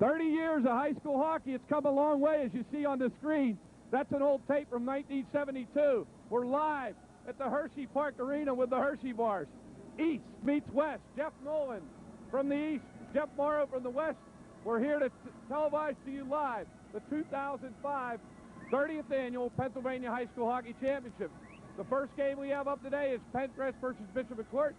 30 years of high school hockey. It's come a long way, as you see on the screen. That's an old tape from 1972. We're live at the Hersheypark Arena with the Hershey Bars. East meets West. Jeff Nolan from the East, Jeff Morrow from the West. We're here to televise to you live the 2005 30th Annual Pennsylvania High School Hockey Championship. The first game we have up today is Penncrest versus Bishop McCort.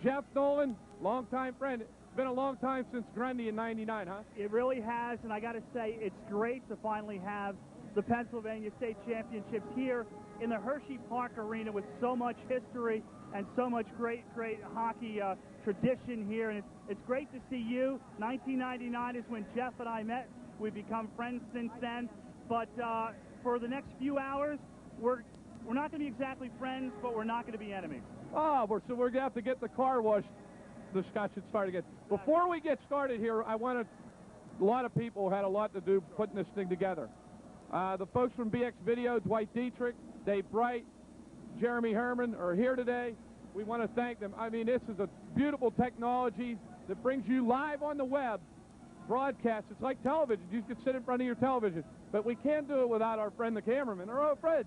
Jeff Nolan, longtime friend. It's been a long time since Grundy in '99, huh? It really has, and I got to say, it's great to finally have the Pennsylvania State Championships here in the Hersheypark Arena with so much history and so much great hockey tradition here. And it's great to see you. 1999 is when Jeff and I met. We've become friends since then. But for the next few hours, we're not going to be exactly friends, but we're not going to be enemies. Oh, so we're going to have to get the car washed. The Scotch should start again. Before we get started here, a lot of people had a lot to do putting this thing together. The folks from BX Video, Dwight Dietrich, Dave Bright, Jeremy Herman are here today. We want to thank them. I mean, this is a beautiful technology that brings you live on the web broadcast. It's like television. You can sit in front of your television. But we can't do it without our friend, the cameraman, our old friend,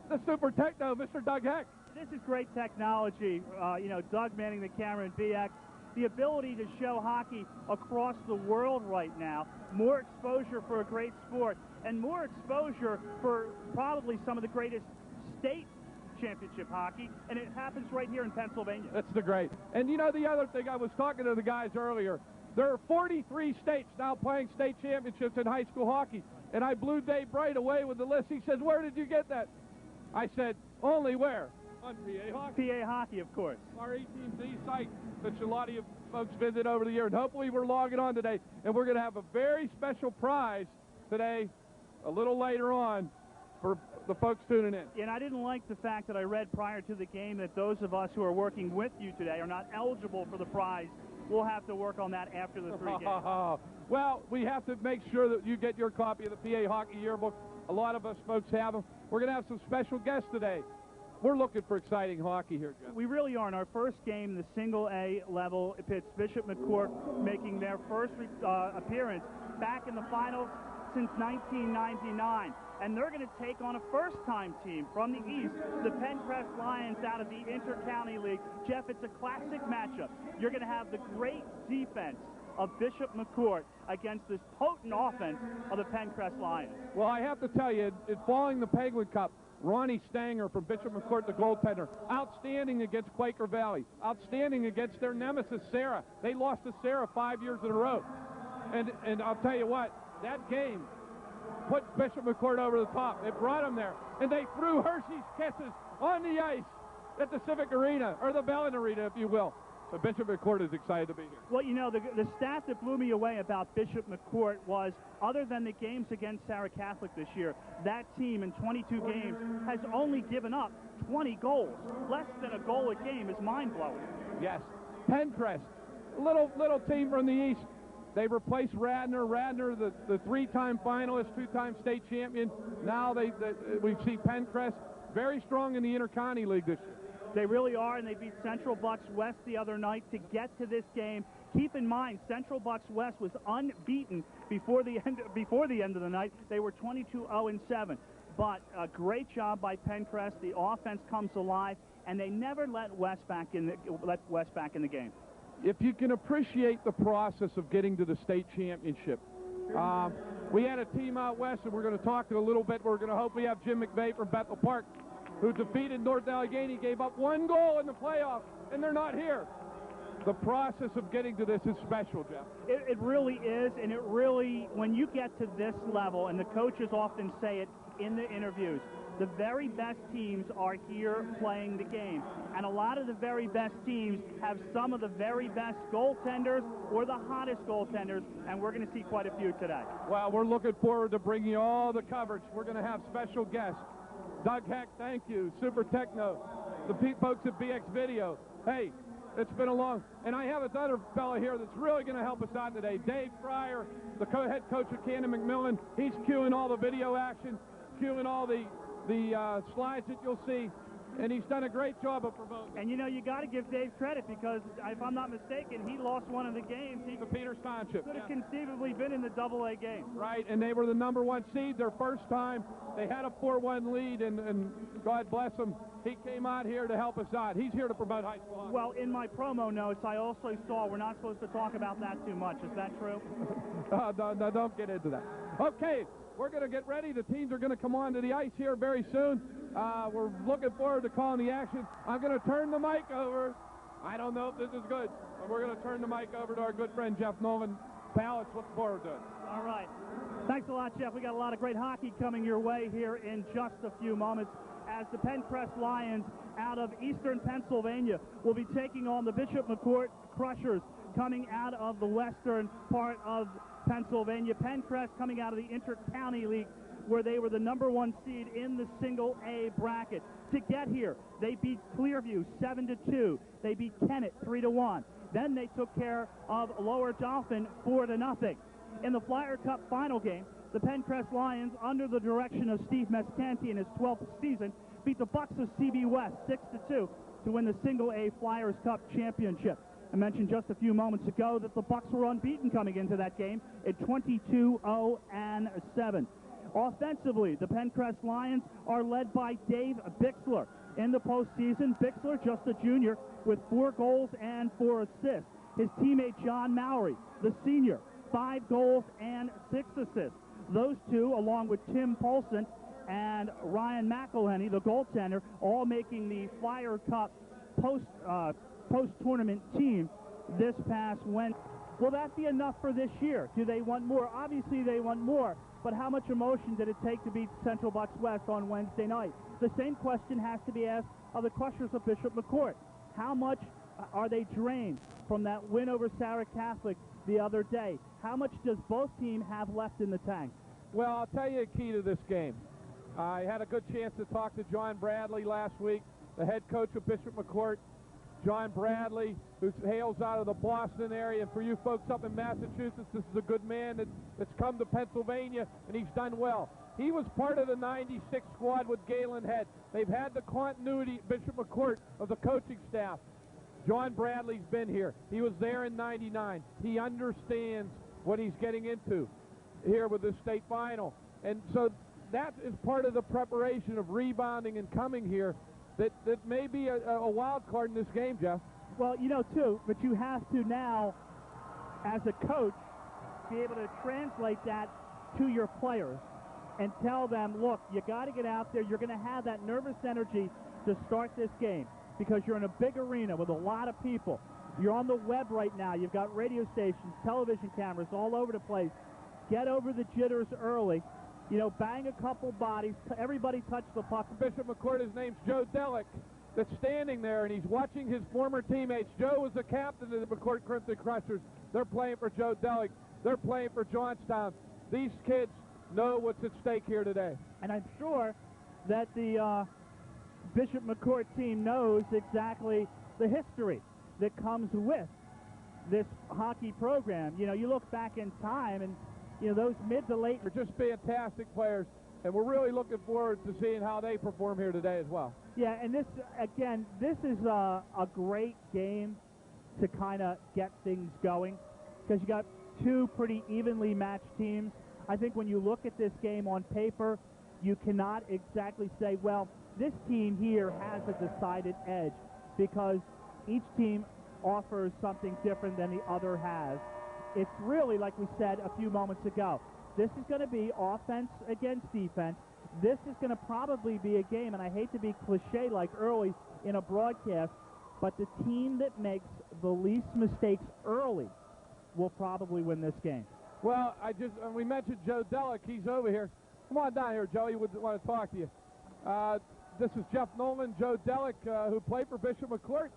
the super techno, Mr. Doug Heck. This is great technology. You know, Doug manning the camera in BX. The ability to show hockey across the world right now, more exposure for a great sport, and more exposure for probably some of the greatest state championship hockey, and it happens right here in Pennsylvania. That's the great. And you know, the other thing, I was talking to the guys earlier, there are 43 states now playing state championships in high school hockey, and I blew Dave Bright away with the list. He says, where did you get that? I said, only where? On PA Hockey. PA Hockey, of course. Our 18Z site that a lot of you folks visit over the year, and hopefully we're logging on today, and we're going to have a very special prize today, a little later on, for the folks tuning in. And I didn't like the fact that I read prior to the game that those of us who are working with you today are not eligible for the prize. We'll have to work on that after the 3 games. Well, we have to make sure that you get your copy of the PA Hockey Yearbook. A lot of us folks have them. We're going to have some special guests today. We're looking for exciting hockey here, Jeff. We really are. In our first game, the single A level, it pits Bishop McCort, making their first appearance back in the finals since 1999. And they're going to take on a first-time team from the East, the Penncrest Lions out of the Inter-County League. Jeff, it's a classic matchup. You're going to have the great defense of Bishop McCort against this potent offense of the Penncrest Lions. Well, I have to tell you, in following the Penguin Cup, Ronnie Stanger from Bishop McCort, the goaltender, outstanding against Quaker Valley, outstanding against their nemesis, Sarah. They lost to Sarah 5 years in a row. And I'll tell you what, that game put Bishop McCort over the top. It brought them there. And they threw Hershey's Kisses on the ice at the Civic Arena, or the Bellin Arena, if you will. So Bishop McCort is excited to be here. Well, you know, the stat that blew me away about Bishop McCort was, other than the games against Sarah Catholic this year, that team in 22 games has only given up 20 goals. Less than a goal a game is mind-blowing. Yes. Penncrest, little team from the East. They replaced Radnor. Radnor, the three-time finalist, two-time state champion. Now we see Penncrest very strong in the Inter-County League this year. They really are, and they beat Central Bucks West the other night to get to this game. Keep in mind, Central Bucks West was unbeaten before the end of the night. They were 22-0-7. But a great job by Penncrest. The offense comes alive, and they never let West back in the game. If you can appreciate the process of getting to the state championship. We had a team out west, and we're going to talk to a little bit. We're going to hope we have Jim McVeigh from Bethel Park, who defeated North Allegheny, gave up 1 goal in the playoffs, and they're not here. The process of getting to this is special, Jeff. It really is, and it really, when you get to this level, and the coaches often say it in the interviews, the very best teams are here playing the game. And a lot of the very best teams have some of the very best goaltenders or the hottest goaltenders, and we're going to see quite a few today. Well, we're looking forward to bringing you all the coverage. We're going to have special guests. Doug Heck, thank you. Super Techno, the folks at BX Video. Hey, it's been a long, and I have another fella here that's really going to help us out today. Dave Fryer, the head coach of Cannon McMillan. He's cueing all the video action, cueing all the slides that you'll see. And he's done a great job of promoting. And, you know, you got to give Dave credit because, if I'm not mistaken, he lost one of the games. He to Peters Township. could have conceivably been in the Double-A game. Right, and they were the #1 seed their first time. They had a 4-1 lead, and God bless him, he came out here to help us out. He's here to promote high school hockey. Well, in my promo notes, I also saw we're not supposed to talk about that too much. Is that true? No, don't get into that. Okay, we're going to get ready. The teams are going to come onto the ice here very soon. We're looking forward to calling the action. I'm going to turn the mic over. I don't know if this is good, but we're going to turn the mic over to our good friend Jeff Nolan. Pal, let's look forward to it. All right. Thanks a lot, Jeff. We got a lot of great hockey coming your way here in just a few moments as the Penncrest Lions out of eastern Pennsylvania will be taking on the Bishop McCort Crushers coming out of the western part of Pennsylvania. Penncrest coming out of the Inter-County League, where they were the #1 seed in the Single-A bracket. To get here, they beat Clearview 7-2. They beat Kennett 3-1. Then they took care of Lower Dauphin 4-0. In the Flyer Cup final game, the Penncrest Lions, under the direction of Steve Mescanti in his 12th season, beat the Bucks of CB West 6-2 to win the Single-A Flyers Cup championship. I mentioned just a few moments ago that the Bucks were unbeaten coming into that game at 22-0-7. Offensively, the Penncrest Lions are led by Dave Bixler. In the postseason, Bixler, just a junior, with 4 goals and 4 assists. His teammate John Mowry, the senior, 5 goals and 6 assists. Those two, along with Tim Polson and Ryan McElhenney, the goaltender, all making the Flyer Cup post-tournament team this past Wednesday. Will that be enough for this year? Do they want more? Obviously they want more, but how much emotion did it take to beat Central Bucks West on Wednesday night? The same question has to be asked of the Crushers of Bishop McCort. How much are they drained from that win over Sarah Catholic the other day? How much does both teams have left in the tank? Well, I'll tell you a key to this game. I had a good chance to talk to John Bradley last week, the head coach of Bishop McCort. John Bradley, who hails out of the Boston area. And for you folks up in Massachusetts, this is a good man that's come to Pennsylvania, and he's done well. He was part of the 96 squad with Galen Head. They've had the continuity at Bishop McCort of the coaching staff. John Bradley's been here. He was there in '99. He understands what he's getting into here with this state final. And so that is part of the preparation of rebounding and coming here that may be a wild card in this game, Jeff. Well, you know, too, but you have to now, as a coach, be able to translate that to your players and tell them, look, you got to get out there. You're going to have that nervous energy to start this game because you're in a big arena with a lot of people. You're on the web right now. You've got radio stations, television cameras all over the place. Get over the jitters early. You know, bang a couple bodies. Everybody touch the puck. Bishop McCort, his name's Joe Delick, that's standing there, and he's watching his former teammates. Joe was the captain of the McCort Crimson Crushers. They're playing for Joe Delick. They're playing for Johnstown. These kids know what's at stake here today. And I'm sure that the Bishop McCort team knows exactly the history that comes with this hockey program. You know, you look back in time and, you know, those mid to late... They're just fantastic players, and we're really looking forward to seeing how they perform here today as well. Yeah, and this, again, this is a great game to kind of get things going because you got two pretty evenly matched teams. I think when you look at this game on paper, you cannot exactly say, well, this team here has a decided edge because each team offers something different than the other has. It's really, like we said a few moments ago, this is going to be offense against defense. This is going to probably be a game, and I hate to be cliche like early in a broadcast, but the team that makes the least mistakes early will probably win this game. Well, we mentioned Joe Delick. He's over here. Come on down here, Joe. He would want to talk to you. This is Jeff Nolan, Joe Delick, who played for Bishop McCort.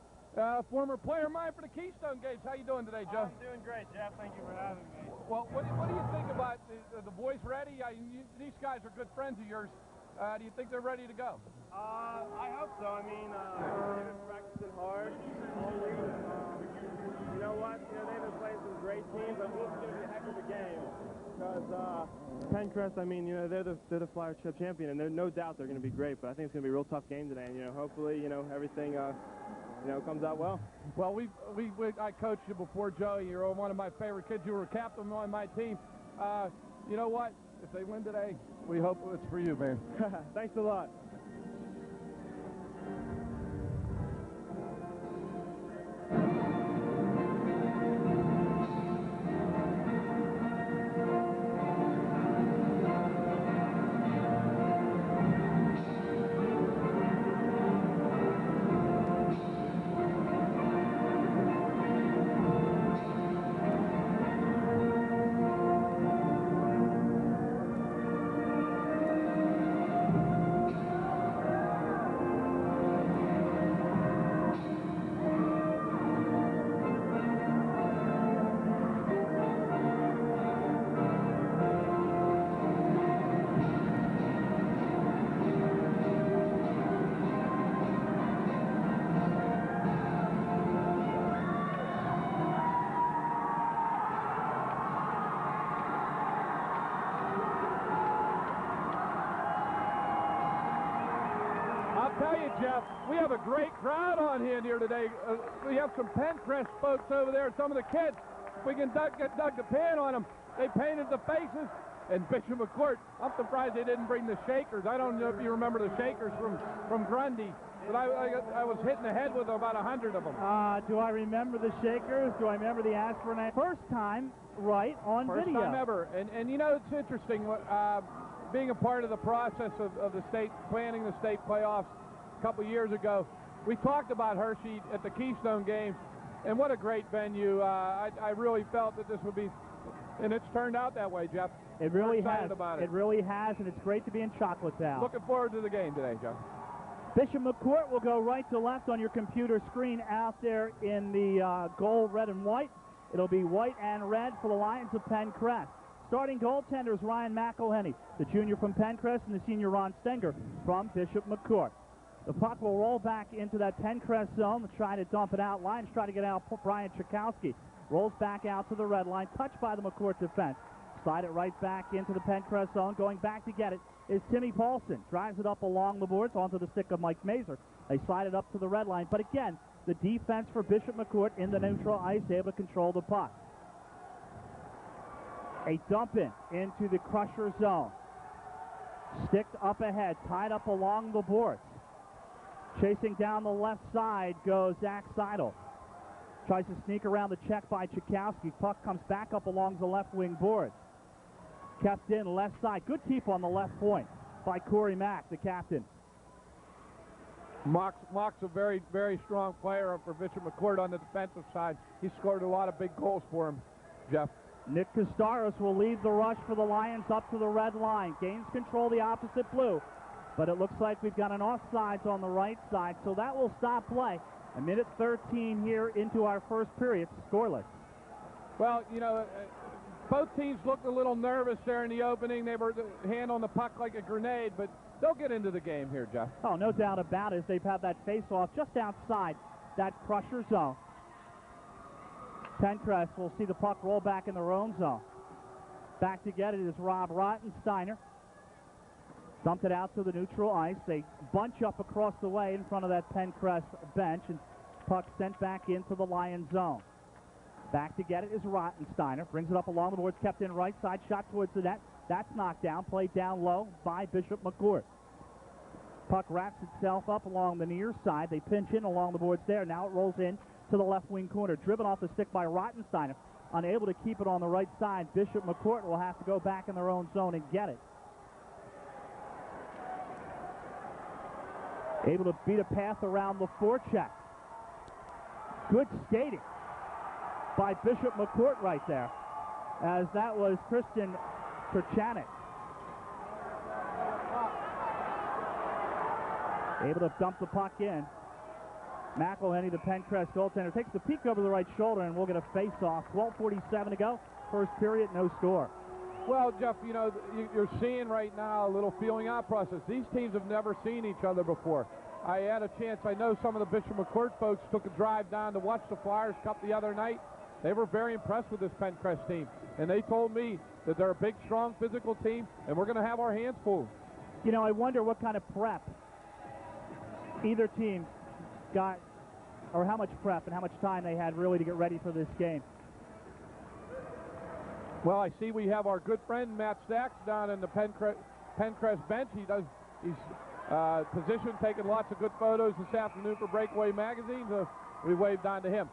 Former player of mine for the Keystone Games. How you doing today, Joe? I'm doing great, Jeff. Thank you for having me. Well, what do you think about the boys ready? These guys are good friends of yours. Do you think they're ready to go? I hope so. I mean, they've been practicing hard all week. You know what? You know, they've been playing some great teams. I think it's going to be a heck of a game. So because Penncrest, I mean, you know, they're the flyer chip champion, and no doubt they're going to be great. But I think it's going to be a real tough game today, and you know, hopefully, you know, everything, you know, comes out well. Well, I coached you before, Joe. You're one of my favorite kids. You were a captain on my team. You know what? If they win today, we hope it's for you, man. Thanks a lot. Tell you, Jeff, we have a great crowd on hand here today. We have some Penncrest folks over there, some of the kids. If we can get Doug the pan on them. They painted the faces. And Bishop McCort, I'm surprised they didn't bring the shakers. I don't know if you remember the shakers from Grundy, but I was hitting the head with about 100 of them. Do I remember the shakers? Do I remember the aspirin? First time, right, on First video. time ever. And you know, it's interesting, being a part of the process of the state, planning the state playoffs a couple years ago. We talked about Hershey at the Keystone Games, and what a great venue. I really felt that this would be, and it's turned out that way, Jeff. It really has. About it really has, and it's great to be in Chocolatetown. Looking forward to the game today, Jeff. Bishop McCort will go right to left on your computer screen out there in the gold, red, and white. It'll be white and red for the Lions of Penncrest. Starting goaltenders Ryan McElhenney, the junior from Penncrest, and the senior Ron Stenger from Bishop McCort. The puck will roll back into that Penncrest zone to try to dump it out. Lions try to get out. Brian Chakowski rolls back out to the red line, touched by the McCort defense. Slide it right back into the Penncrest zone. Going back to get it is Timmy Paulson. Drives it up along the boards onto the stick of Mike Mazer. They slide it up to the red line. But again, the defense for Bishop McCort in the neutral ice, able to control the puck. A dump in into the Crusher zone. Sticked up ahead, tied up along the boards. Chasing down the left side goes Zach Seidel. Tries to sneak around the check by Chakowski. Puck comes back up along the left wing boards. Kept in left side. Good keep on the left point by Corey Mack, the captain. Mock's a very, very strong player for Bishop McCort on the defensive side. He scored a lot of big goals for him, Jeff. Nick Costaros will lead the rush for the Lions up to the red line. Gains control the opposite blue. But it looks like we've got an offsides on the right side, so that will stop play. A minute 13 here into our first period, scoreless. Well, you know, both teams looked a little nervous there in the opening. They were hand on the puck like a grenade, but they'll get into the game here, Jeff. Oh, no doubt about it. They've had that face-off just outside that Crusher zone. Penncrest will see the puck roll back in their own zone. Back to get it is Rob Rottensteiner. Dumped it out to the neutral ice. They bunch up across the way in front of that Penncrest bench, and puck sent back into the Lion zone. Back to get it is Rottensteiner. Brings it up along the boards, kept in right side, shot towards the net. That's knocked down, played down low by Bishop McCort. Puck wraps itself up along the near side. They pinch in along the boards there. Now it rolls in to the left wing corner. Driven off the stick by Rottensteiner. Unable to keep it on the right side. Bishop McCort will have to go back in their own zone and get it. Able to beat a path around the forecheck. Good skating by Bishop McCort right there, as that was Christian Krchanik. Able to dump the puck in. McElhenney, the Penncrest goaltender, takes the peek over the right shoulder, and we'll get a face-off. 12:47 to go. First period, no score. Well, Jeff, you know, you're seeing right now a little feeling out process. These teams have never seen each other before. I had a chance, I know some of the Bishop McCort folks took a drive down to watch the Flyers Cup the other night, they were very impressed with this Penncrest team. And they told me that they're a big, strong, physical team, and we're going to have our hands full. You know, I wonder what kind of prep either team got, or how much prep and how much time they had really to get ready for this game. Well, I see we have our good friend Matt Stacks down in the Penncrest bench. He's positioned, taking lots of good photos this afternoon for Breakaway Magazine. So we waved on to him.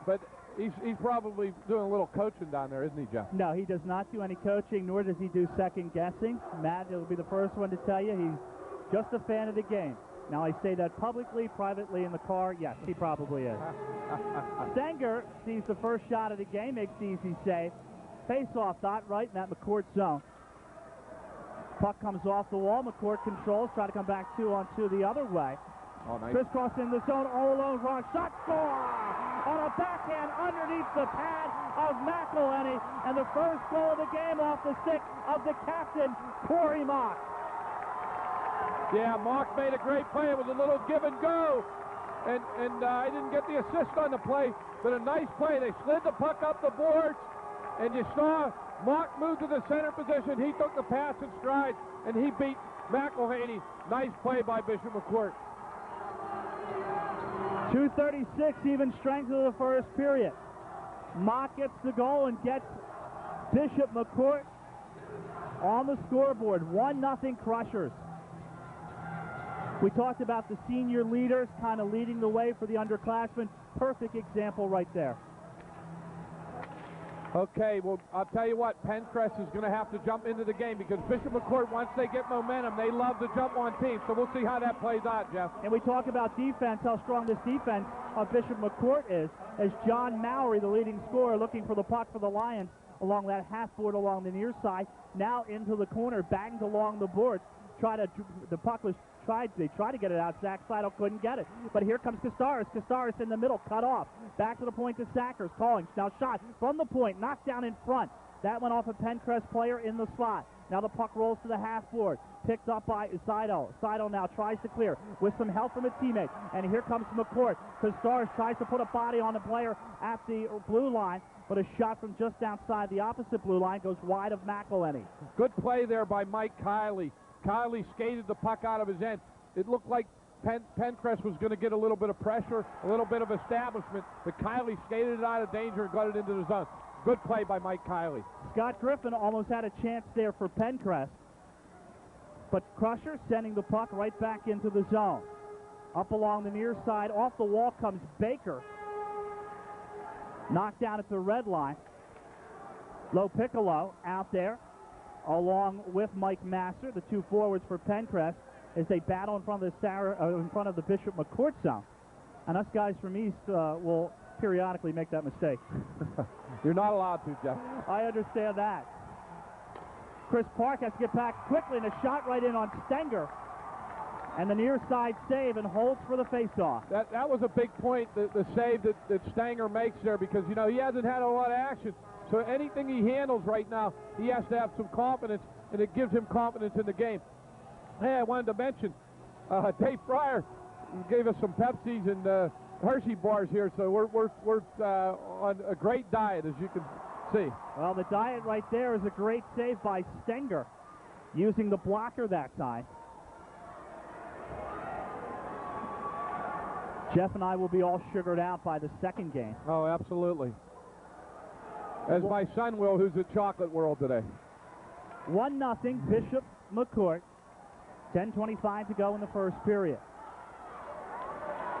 But he's probably doing a little coaching down there, isn't he, Jeff? No, he does not do any coaching, nor does he do second guessing. Matt will be the first one to tell you he's just a fan of the game. Now, I say that publicly, privately in the car. Yes, he probably is. Stenger sees the first shot of the game, makes the easy save. Face-off dot right in that McCort zone. Puck comes off the wall. McCort controls, try to come back 2-on-2 the other way. Oh, nice. Crisscross in the zone, all alone, wrong shot, score! On a backhand underneath the pad of McElhenney, and the first goal of the game off the stick of the captain, Corey Mock. Yeah, Mock made a great play. It was a little give and go, and I didn't get the assist on the play, but a nice play. They slid the puck up the boards, and you saw Mock move to the center position. He took the pass in stride, and he beat McElhaney. Nice play by Bishop McCort. 2:36 even strength of the first period. Mock gets the goal and gets Bishop McCort on the scoreboard. 1-0 Crushers. We talked about the senior leaders kind of leading the way for the underclassmen. Perfect example right there. Okay, well, I'll tell you what, Penncrest is going to have to jump into the game because Bishop McCort, once they get momentum, they love to jump on teams. So we'll see how that plays out, Jeff. And we talk about defense, how strong this defense of Bishop McCort is, as John Mowry, the leading scorer, looking for the puck for the Lions along that half-board along the near side, now into the corner, banged along the boards. The puck was they tried to get it out. Zach Seidel couldn't get it. But here comes Castaris. Castaris in the middle, cut off. Back to the point to Sackers. Calling. Now shot from the point, knocked down in front. That went off a Penncrest player in the slot. Now the puck rolls to the half board. Picked up by Seidel. Seidel now tries to clear with some help from a teammate. And here comes McCort. Castaris tries to put a body on a player at the blue line. But a shot from just outside the opposite blue line goes wide of McElhenney. Good play there by Mike Kiley. Kiley skated the puck out of his end. It looked like Penncrest was going to get a little bit of pressure, a little bit of establishment, but Kiley skated it out of danger and got it into the zone. Good play by Mike Kiley. Scott Griffin almost had a chance there for Penncrest, but Crusher sending the puck right back into the zone. Up along the near side, off the wall comes Baker. Knocked down at the red line. Low Piccolo out there, along with Mike Masser, the two forwards for Penncrest, as they battle in front of the Bishop McCort zone. And us guys from East will periodically make that mistake. You're not allowed to, Jeff. I understand that. Chris Park has to get back quickly, and a shot right in on Stenger. And the near side save, and holds for the faceoff. That was a big point, the save that Stenger makes there, because, you know, he hasn't had a lot of action. So anything he handles right now, he has to have some confidence, and it gives him confidence in the game. Hey, I wanted to mention, Dave Fryer gave us some Pepsis and Hershey bars here, so we're on a great diet, as you can see. Well, the diet right there is a great save by Stenger, using the blocker that time. Jeff and I will be all sugared out by the second game. Oh, absolutely. As my son will, who's at Chocolate World today. 1-0 Bishop McCort. 10:25 to go in the first period.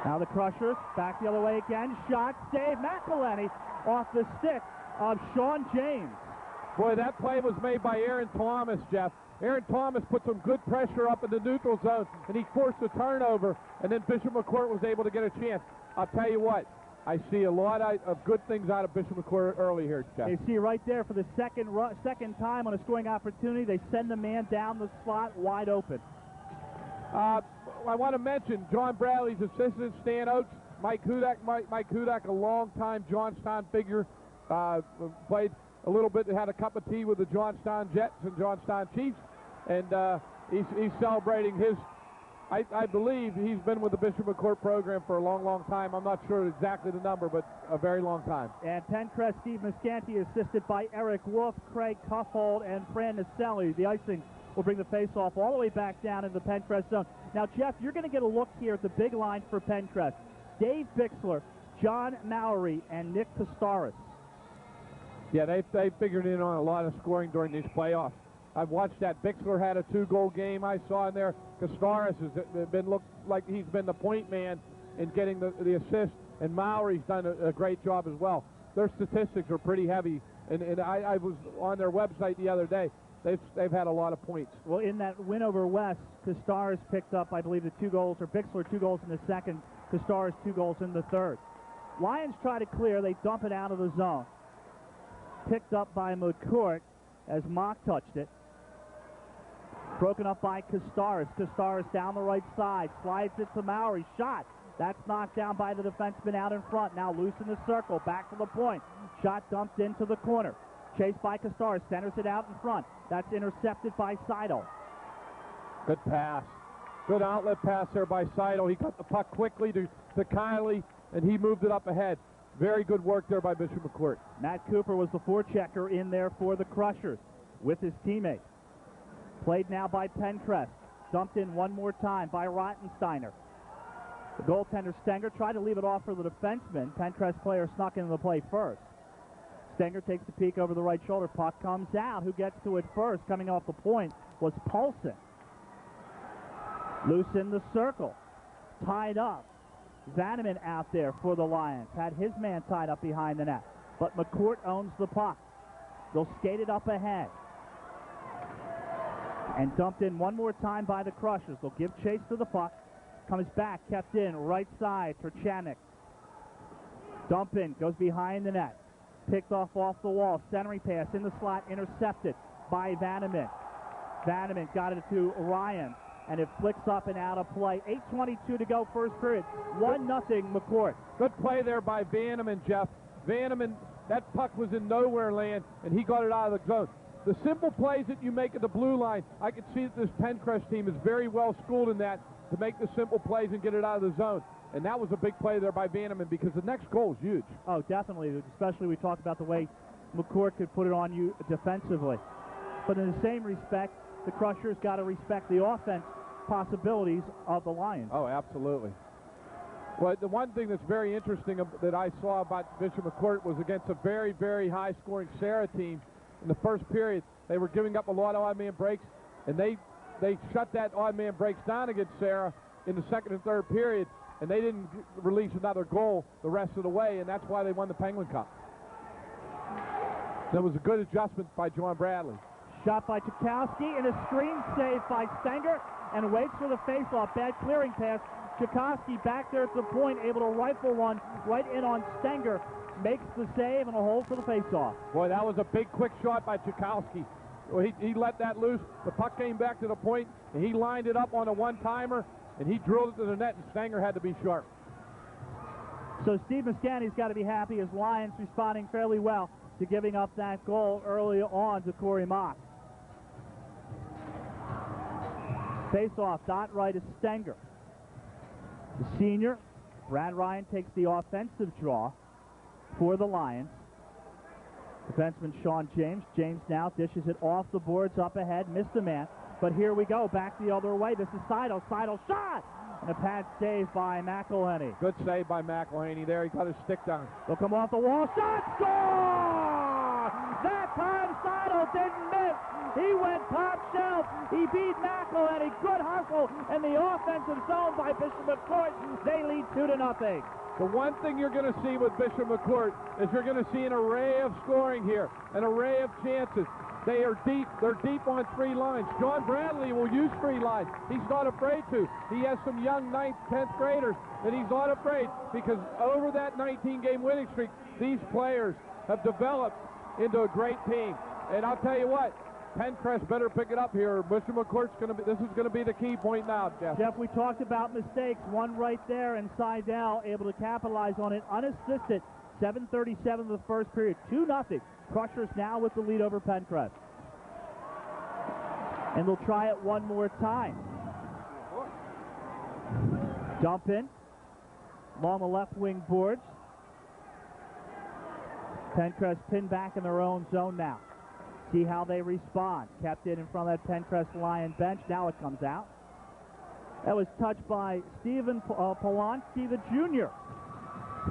Now the Crushers back the other way again. Shot, save, McElhenney off the stick of Sean James. Boy, that play was made by Aaron Thomas, Jeff. Aaron Thomas put some good pressure up in the neutral zone, and he forced a turnover, and then Bishop McCort was able to get a chance. I'll tell you what, I see a lot of good things out of Bishop McCort early here, Jeff. You see right there, for the second time on a scoring opportunity, they send the man down the slot wide open. I want to mention John Bradley's assistant, Stan Oates, Mike Hudak. Mike Hudak, a long-time Johnstown figure, played a little bit, had a cup of tea with the Johnstown Jets and Johnstown Chiefs, and he's celebrating his I believe he's been with the Bishop McCort program for a long, long time. I'm not sure exactly the number, but a very long time. And Penncrest, Steve Muscanti, assisted by Eric Wolf, Craig Cuffold, and Fran Naselli. The icing will bring the face-off all the way back down in the Penncrest zone. Now, Jeff, you're going to get a look here at the big line for Penncrest. Dave Bixler, John Mowry, and Nick Costaris. Yeah, they figured in on a lot of scoring during these playoffs. I've watched that. Bixler had a 2-goal game I saw in there. Costaris has been looked like he's been the point man in getting the assist, and Mowry's done a great job as well. Their statistics are pretty heavy, and I was on their website the other day. They've had a lot of points. Well, in that win over West, Costaris picked up, I believe, the 2 goals, or Bixler 2 goals in the second, Costaris 2 goals in the third. Lions try to clear. They dump it out of the zone. Picked up by McCort as Mock touched it. Broken up by Costaris. Costaris down the right side. Slides it to Mowry. Shot. That's knocked down by the defenseman out in front. Now loose in the circle. Back to the point. Shot dumped into the corner. Chased by Costaris. Centers it out in front. That's intercepted by Seidel. Good pass. Good outlet pass there by Seidel. He got the puck quickly to Kiley, and he moved it up ahead. Very good work there by Bishop McCort. Matt Cooper was the forechecker in there for the Crushers with his teammate. Played now by Penncrest. Dumped in one more time by Rottensteiner. The goaltender Stenger tried to leave it off for the defenseman. Penncrest player snuck into the play first. Stenger takes the peek over the right shoulder. Puck comes out. Who gets to it first? Coming off the point was Paulson. Loose in the circle. Tied up. Vanneman out there for the Lions. Had his man tied up behind the net. But McCort owns the puck. They'll skate it up ahead. And dumped in one more time by the Crushers. They'll give chase to the puck. Comes back, kept in, right side, Turchanik. Dump in, goes behind the net. Picked off the wall, centering pass in the slot, intercepted by Vanneman. Vanneman got it to Ryan, and it flicks up and out of play. 8:22 to go, first period. 1-0 McCort. Good play there by Vanneman, Jeff. Vanneman, that puck was in nowhere land, and he got it out of the zone. The simple plays that you make at the blue line, I can see that this Penncrest team is very well schooled in that, to make the simple plays and get it out of the zone. And that was a big play there by Vanneman, because the next goal is huge. Oh, definitely, especially we talked about the way McCort could put it on you defensively. But in the same respect, the Crushers got to respect the offense possibilities of the Lions. Oh, absolutely. Well, the one thing that's very interesting that I saw about Bishop McCort was against a very, very high-scoring Sarah team. In the first period, they were giving up a lot of odd-man breaks, and they shut that odd-man breaks down against Sarah in the second and third period, and they didn't release another goal the rest of the way, and that's why they won the Penguin Cup. That was a good adjustment by John Bradley. Shot by Tchaikovsky and a screen save by Stenger, and waits for the face-off. Bad clearing pass. Tchaikovsky back there at the point, able to rifle one right in on Stenger. Makes the save and a hole for the face-off. Boy, that was a big, quick shot by Tchaikovsky. Well, he let that loose. The puck came back to the point, and he lined it up on a one-timer, and he drilled it to the net, and Stenger had to be sharp. So Steve Muscanti's got to be happy as Lions responding fairly well to giving up that goal early on to Corey Mock. Face-off, dot right is Stenger. The senior, Brad Ryan, takes the offensive draw for the Lions. Defenseman Sean James. James now dishes it off the boards up ahead. Missed a man. But here we go. Back the other way. This is Seidel. Seidel shot! And a pad save by McElhenney. Good save by McElhenney there. He got his stick down. They'll come off the wall. Shot! Score! That time Seidel didn't miss. He went top shelf. He beat McElhenney. Good hustle in the offensive zone by Bishop McCort. They lead 2-0. The one thing you're going to see with Bishop McCort is you're going to see an array of scoring here, an array of chances. They are deep. They're deep on 3 lines. John Bradley will use 3 lines. He's not afraid to. He has some young 9th, 10th graders, and he's not afraid, because over that 19-game winning streak, these players have developed into a great team. And I'll tell you what, Penncrest better pick it up here. Bishop McCort's this is going to be the key point now, Jeff. Jeff, we talked about mistakes. One right there, and Seidel able to capitalize on it unassisted. 7:37 of the first period. 2-0. Crushers now with the lead over Penncrest. And they'll try it one more time. Dump in along the left wing boards. Penncrest pinned back in their own zone now. See how they respond. Kept in front of that Penncrest Lion bench. Now it comes out. That was touched by Stephen Polanski, the junior.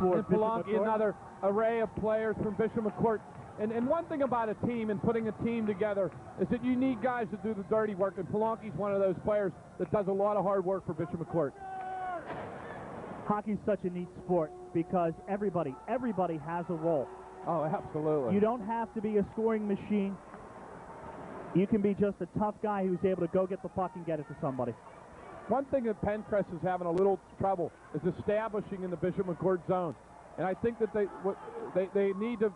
And Polanski, another array of players from Bishop McCort. And one thing about a team and putting a team together is that you need guys to do the dirty work, and Polanski's one of those players that does a lot of hard work for Bishop McCort. Hockey's such a neat sport because everybody has a role. Oh, absolutely. You don't have to be a scoring machine. You can be just a tough guy who's able to go get the puck and get it to somebody. One thing that Penncrest is having a little trouble is establishing in the Bishop McCort zone. And I think that they need to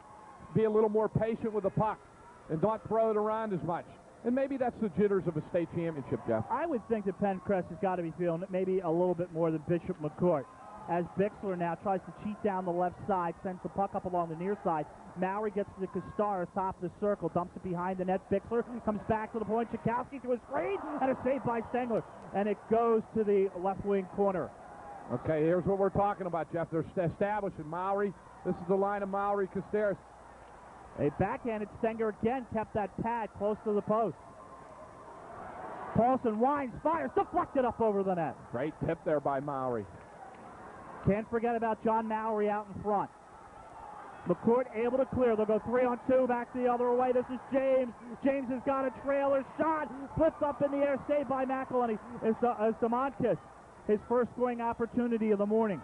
be a little more patient with the puck and not throw it around as much. And maybe that's the jitters of a state championship, Jeff. I would think that Penncrest has got to be feeling it maybe a little bit more than Bishop McCort. As Bixler now tries to cheat down the left side, sends the puck up along the near side. Maury gets to Kostar, top of the circle, dumps it behind the net. Bixler comes back to the point. Chikowski to a screen, and a save by Stengler. And it goes to the left wing corner. Okay, here's what we're talking about, Jeff. They're establishing Maury. This is the line of Maury, Kostar. A backhanded Stenger again, kept that pad close to the post. Paulson winds, fires, deflected up over the net. Great tip there by Maury. Can't forget about John Maury out in front. McCort able to clear. They'll go 3-on-2 back the other way. This is James. James has got a trailer shot. Flips up in the air, saved by McElhenney. It's Demontis, his first scoring opportunity of the morning.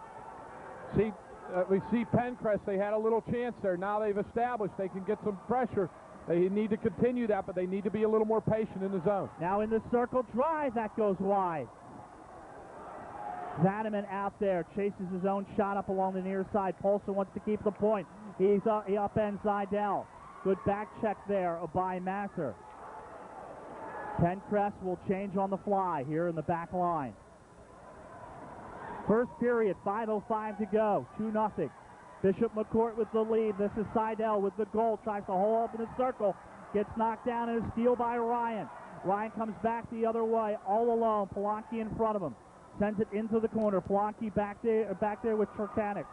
We see Penncrest. They had a little chance there. Now they've established they can get some pressure. They need to continue that, but they need to be a little more patient in the zone. Now in the circle drive, that goes wide. Vanneman out there, chases his own shot up along the near side. Paulson wants to keep the point. He upends Zidell. Good back check there by Masser. Penncrest will change on the fly here in the back line. First period, 5:05 to go, 2-0. Bishop McCort with the lead. This is Seidel with the goal. Tries to hole up in the circle. Gets knocked down and a steal by Ryan. Ryan comes back the other way, all alone. Polanski in front of him. Sends it into the corner. Polanski back there with Turkanik.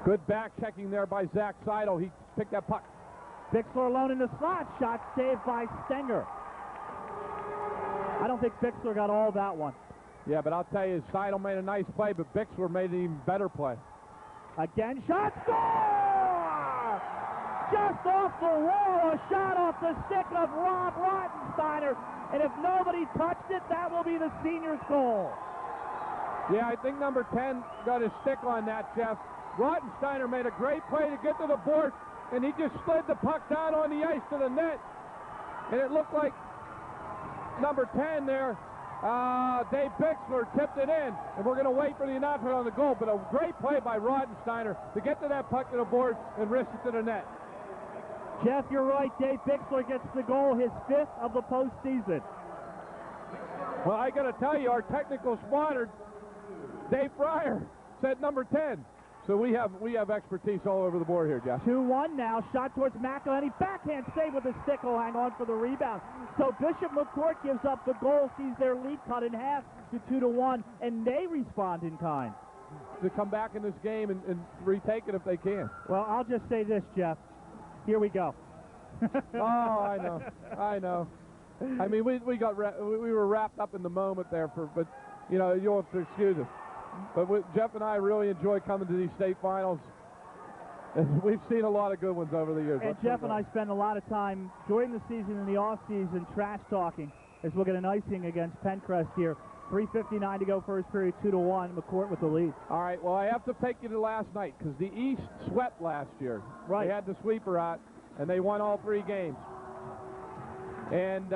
Good back checking there by Zach Seidel. He picked that puck. Bixler alone in the slot. Shot saved by Stenger. I don't think Bixler got all that one. Yeah, but I'll tell you, Seidel made a nice play, but Bixler made an even better play. Again, shot, score! Just off the wall, a shot off the stick of Rob Rottensteiner. And if nobody touched it, that will be the senior's goal. Yeah, I think number 10 got his stick on that, Jeff. Rottensteiner made a great play to get to the board, and he just slid the puck down on the ice to the net. And it looked like number 10 there, Dave Bixler, tipped it in. And we're going to wait for the announcement on the goal, but a great play by Rottensteiner to get to that puck to the board and risk it to the net. Jeff, you're right. Dave Bixler gets the goal, his 5th of the postseason. Well, I got to tell you, our technical spotter, Dave Fryer, said number 10. So we have expertise all over the board here, Jeff. 2-1 now. Shot towards McElhenney. Backhand save with the stick. Will hang on for the rebound. So Bishop McCort gives up the goal, sees their lead cut in half to 2-1, and they respond in kind. To come back in this game and retake it if they can. Well, I'll just say this, Jeff. Here we go. Oh, I know. I mean, we were wrapped up in the moment there, but you know, you'll have to excuse us. But Jeff and I really enjoy coming to these state finals. And we've seen a lot of good ones over the years. And Jeff and I spend a lot of time during the season and the off-season trash talking as we'll get an icing against Penncrest here. 3:59 to go, first period, 2-1. McCort with the lead. All right, well, I have to take you to last night because the East swept last year. Right. They had the sweeper out, and they won all 3 games. And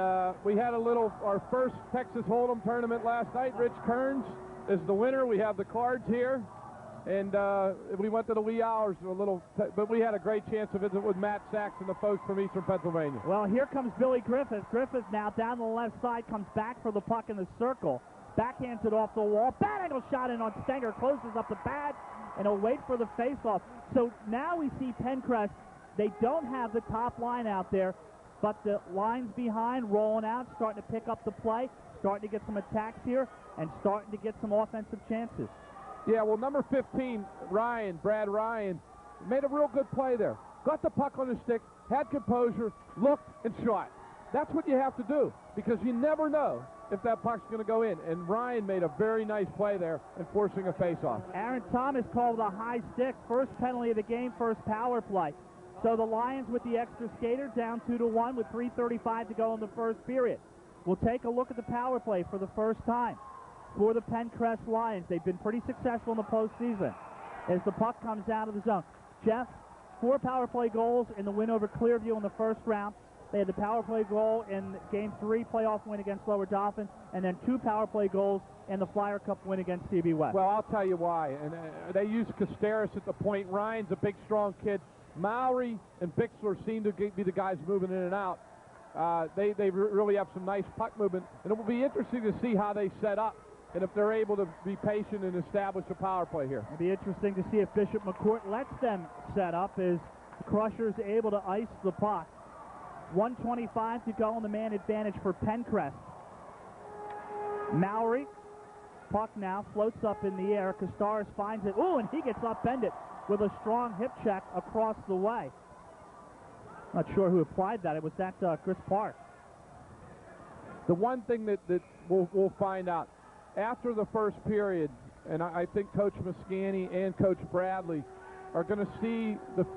we had our first Texas Hold'em tournament last night. Rich Kearns is the winner. We have the cards here. And we went to the wee hours but we had a great chance to visit with Matt Sachs and the folks from Eastern Pennsylvania. Well, here comes Billy Griffith. Griffith now down the left side, comes back for the puck in the circle. Backhands it off the wall. Bad angle shot in on Stenger. Closes up the pad, and he'll wait for the face-off. So now we see Penncrest. They don't have the top line out there, but the lines behind rolling out, starting to pick up the play. starting to get some attacks here and starting to get some offensive chances. Yeah, well, number 15, Brad Ryan, made a real good play there. Got the puck on the stick, had composure, looked, and shot. That's what you have to do, because you never know if that puck's going to go in. And Ryan made a very nice play there in forcing a face-off. Aaron Thomas called a high stick. First penalty of the game, first power play. So the Lions with the extra skater down 2-1 with 3:35 to go in the first period. We'll take a look at the power play for the first time for the Penncrest Lions. They've been pretty successful in the postseason as the puck comes out of the zone. Jeff, 4 power play goals in the win over Clearview in the first round. They had the power play goal in Game 3 playoff win against Lower Dauphin, and then 2 power play goals in the Flyer Cup win against CB West. Well, I'll tell you why. And they use Casteris at the point. Ryan's a big, strong kid. Mowry and Bixler seem to be the guys moving in and out. They really have some nice puck movement, and it will be interesting to see how they set up and if they're able to be patient and establish a power play here. It'll be interesting to see if Bishop McCort lets them set up as the Crushers able to ice the puck. 1:25 to go on the man advantage for Penncrest. Mowry, puck now floats up in the air. Castaris finds it. Ooh, and he gets upended with a strong hip check across the way. Not sure who applied that. It was that Chris Park. The one thing that we'll find out after the first period, and I think Coach Muscani and Coach Bradley are going to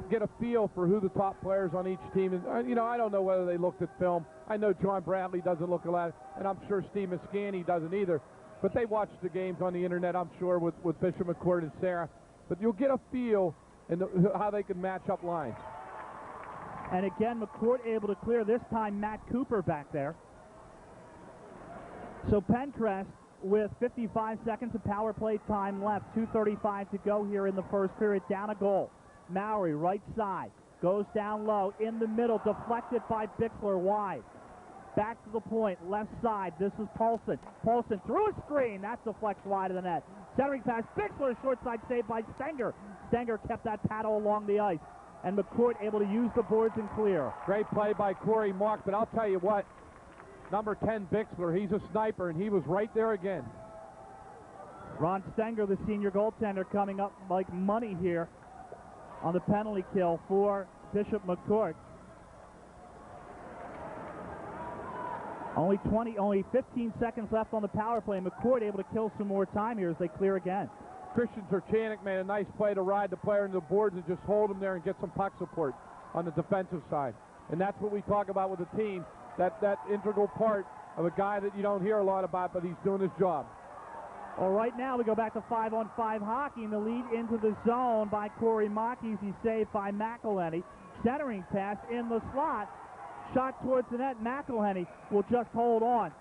get a feel for who the top players on each team is. I don't know whether they looked at film. I know John Bradley doesn't look a lot, and I'm sure Steve Muscani doesn't either. But they watch the games on the internet, I'm sure, with Bishop McCort and Sarah. But you'll get a feel and how they can match up lines. And again, McCort able to clear, this time Matt Cooper back there. So Penncrest with 55 seconds of power play time left, 2:35 to go here in the first period, down a goal. Mowry, right side, goes down low, in the middle, deflected by Bixler, wide. Back to the point, left side, this is Paulson. Paulson through a screen, that deflects wide of the net. Centering pass, Bixler, short side saved by Stenger. Stenger kept that paddle along the ice. And McCort able to use the boards and clear. Great play by Corey Mark, but I'll tell you what, number 10, Bixler, he's a sniper, and he was right there again. Ron Stenger, the senior goaltender, coming up like money here on the penalty kill for Bishop McCort. Only 15 seconds left on the power play. McCort able to kill some more time here as they clear again. Christian Turchanik made a nice play to ride the player into the boards and just hold him there and get some puck support on the defensive side. And that's what we talk about with the team, that integral part of a guy that you don't hear a lot about, but he's doing his job. Well, right now we go back to 5-on-5 hockey, and the lead into the zone by Corey Mockey. He's saved by McElhenney. Centering pass in the slot. Shot towards the net. McElhenney will just hold on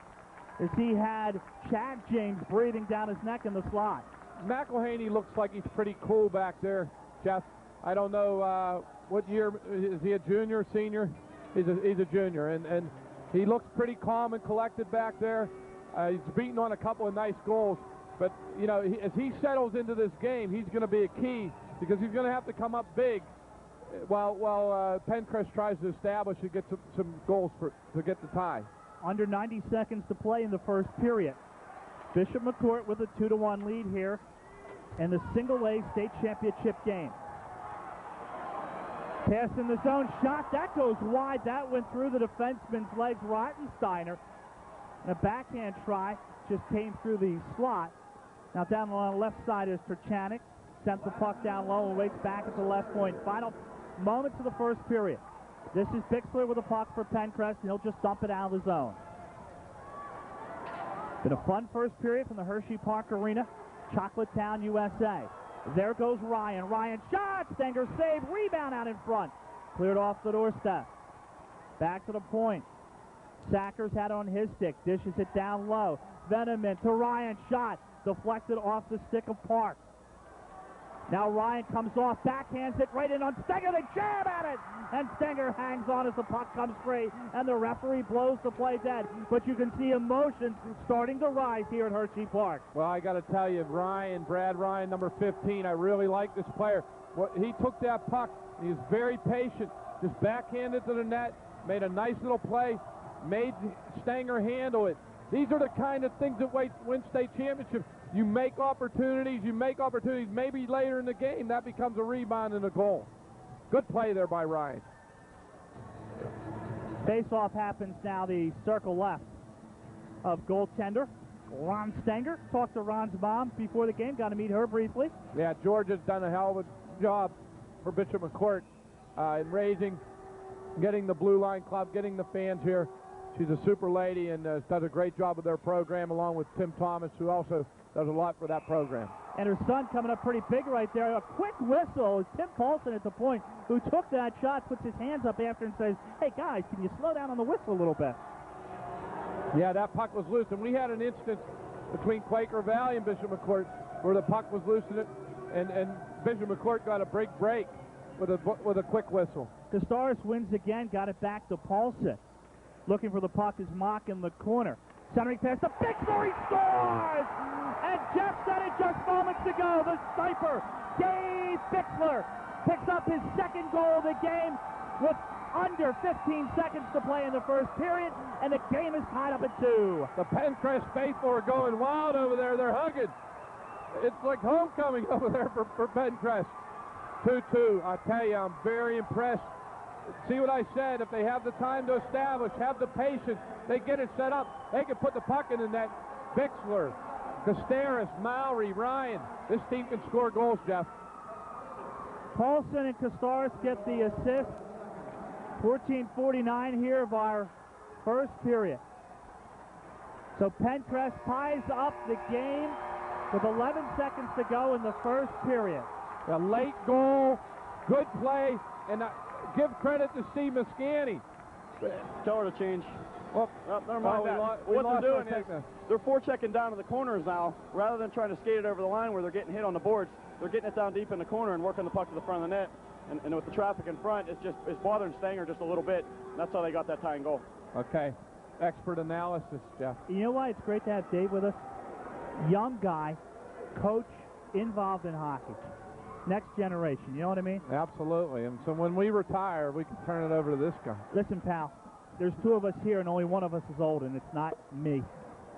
as he had Chad James breathing down his neck in the slot. McElhaney looks like he's pretty cool back there, Jeff. I don't know what year. Is he a junior, senior? He's a junior, and he looks pretty calm and collected back there. He's beaten on a couple of nice goals, but as he settles into this game, he's going to be a key because he's going to have to come up big while Penncrest tries to establish and get some goals to get the tie. Under 90 seconds to play in the first period. Bishop McCort with a 2-1 lead here in the single-A state championship game. Pass in the zone, shot, that goes wide. That went through the defenseman's legs, Rottensteiner. And a backhand try just came through the slot. Now down on the left side is Turchanik. Sends the puck down low and waits back at the left point. Final moments of the first period. This is Bixler with a puck for Penncrest, and he'll just dump it out of the zone. Been a fun first period from the Hersheypark Arena, Chocolatetown, USA. There goes Ryan. Ryan shot, Stenger save, rebound out in front. Cleared off the doorstep. Back to the point. Sackers had it on his stick, dishes it down low. Veneman to Ryan, shot, deflected off the stick of Park. Now Ryan comes off, backhands it right in on Stenger, they jam at it! And Stenger hangs on as the puck comes free, and the referee blows the play dead. But you can see emotions starting to rise here at Hersheypark. Well, I got to tell you, Brad Ryan, number 15, I really like this player. He took that puck, he was very patient, just backhanded to the net, made a nice little play, made Stenger handle it, These are the kind of things that win state championships. You make opportunities, maybe later in the game that becomes a rebound and a goal. Good play there by Ryan. Face-off happens now, the circle left of goaltender Ron Stenger. Talked to Ron's mom before the game, got to meet her briefly. Yeah, George has done a hell of a job for Bishop McCort in raising, getting the Blue Line Club, getting the fans here. She's a super lady and does a great job with their program, along with Tim Thomas, who also does a lot for that program. And her son coming up pretty big right there. A quick whistle. Tim Paulson at the point, who took that shot, puts his hands up after and says, hey, guys, can you slow down on the whistle a little bit? Yeah, that puck was loose. And we had an instance between Quaker Valley and Bishop McCort where the puck was loose and Bishop McCort got a big break with a quick whistle. Castaris wins again, got it back to Paulson. Looking for the puck is Mock in the corner. Centering pass to Bixler, he scores! And Jeff said it just moments ago, the sniper, Dave Bixler, picks up his second goal of the game with under 15 seconds to play in the first period, and the game is tied up at 2. The Penncrest faithful are going wild over there. They're hugging. It's like homecoming over there for Penncrest. 2-2. I tell you, I'm very impressed. See what I said? If they have the time to establish, have the patience, they get it set up, they can put the puck in the net. Bixler, Castaris, Mowry, Ryan. This team can score goals, Jeff. Paulson and Castaris get the assist. 14:49 here of our first period. So Penncrest ties up the game with 11 seconds to go in the first period. A late goal, good play, and give credit to Steve Muscani. Tell her to change. Well, never mind that. What they're doing is they're forechecking down to the corners now. Rather than trying to skate it over the line where they're getting hit on the boards, they're getting it down deep in the corner and working the puck to the front of the net. And with the traffic in front, it's bothering Stanger just a little bit. And that's how they got that tying goal. Okay. Expert analysis, Jeff. You know why it's great to have Dave with us? Young guy, coach, involved in hockey. Next generation, you know what I mean? Absolutely. And so when we retire, we can turn it over to this guy. Listen, pal, there's 2 of us here and only one of us is old, and it's not me.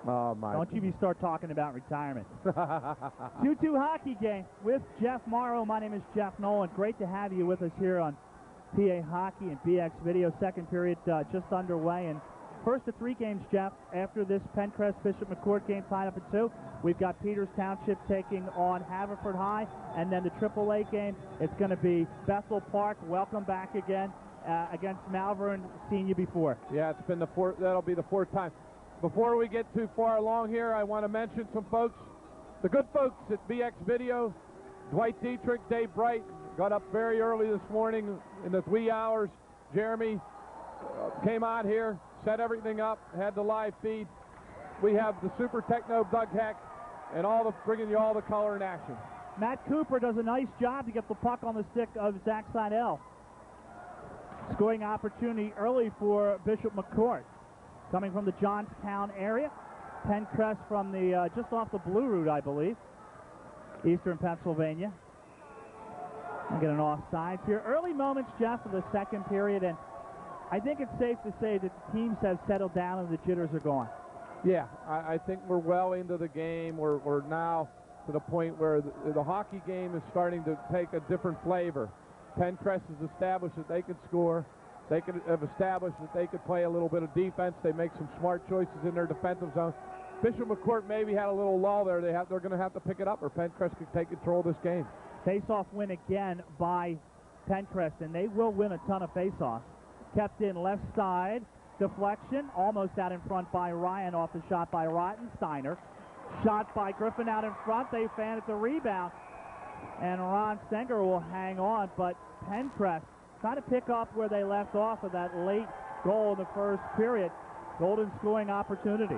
Oh, my. Don't you start talking about retirement. 2-2 hockey game with Jeff Morrow. My name is Jeff Nolan. Great to have you with us here on PA Hockey and BX Video. Second period just underway. And first of 3 games, Jeff, after this Penncrest Bishop McCort game tied up at 2, we've got Peters Township taking on Haverford High, and then the AAA game, it's going to be Bethel Park. Welcome back again against Malvern. Seen you before. Yeah, it's been that'll be the 4th time. Before we get too far along here, I want to mention some folks. The good folks at BX Video, Dwight Dietrich, Dave Bright, got up very early this morning in the wee hours. Jeremy came out here, set everything up, had the live feed. We have the Super Techno Doug Heck, and bringing you all the color and action. Matt Cooper does a nice job to get the puck on the stick of Zach Seidel. Scoring opportunity early for Bishop McCort. Coming from the Johnstown area. Penncrest from the just off the Blue Route, I believe. Eastern Pennsylvania. I get an offsides here. Early moments, Jeff, of the second period, and I think it's safe to say that the teams have settled down and the jitters are gone. Yeah, I think we're well into the game. We're now to the point where the hockey game is starting to take a different flavor. Penncrest has established that they could score. They could have established that they could play a little bit of defense. They make some smart choices in their defensive zone. Bishop McCort maybe had a little lull there. They're going to have to pick it up, or Penncrest could take control of this game. Face-off win again by Penncrest, and they will win a ton of face-offs. Kept in left side, deflection, almost out in front by Ryan off the shot by Rottensteiner. Shot by Griffin out in front. They fan at the rebound, and Ron Stenger will hang on, but Penncrest trying to pick up where they left off of that late goal in the first period. Golden scoring opportunity.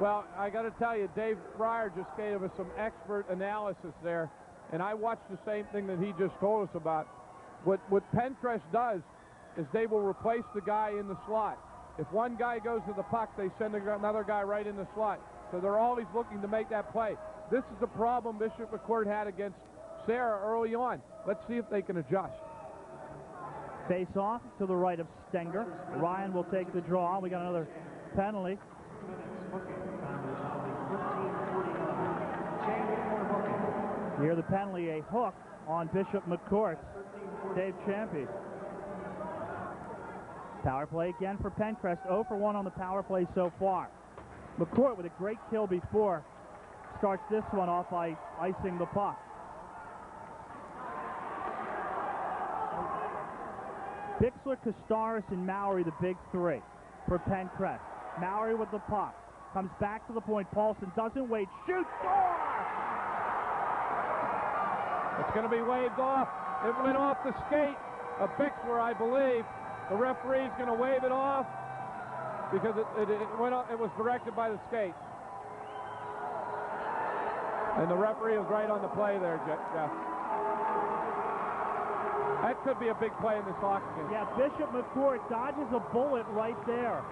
Well, I got to tell you, Dave Fryer just gave us some expert analysis there, and I watched the same thing that he just told us about. What Penncrest does is they will replace the guy in the slot. If one guy goes to the puck, they send another guy right in the slot. So they're always looking to make that play. This is the problem Bishop McCort had against Sarah early on. Let's see if they can adjust. Face off to the right of Stenger. Ryan will take the draw. We got another penalty. Here the penalty, a hook on Bishop McCort. Dave Champy. Power play again for Penncrest. 0 for 1 on the power play so far. McCort with a great kill before starts this one off by icing the puck. Bixler, Kostaris, and Mowry, the big three for Penncrest. Mowry with the puck. Comes back to the point. Paulson doesn't wait. Shoots! Score! It's going to be waved off. It went off the skate of Bixler, I believe. The referee's going to wave it off because it went off, it was directed by the skate. And the referee was right on the play there, Jeff. That could be a big play in this hockey game. Yeah, Bishop McCort dodges a bullet right there.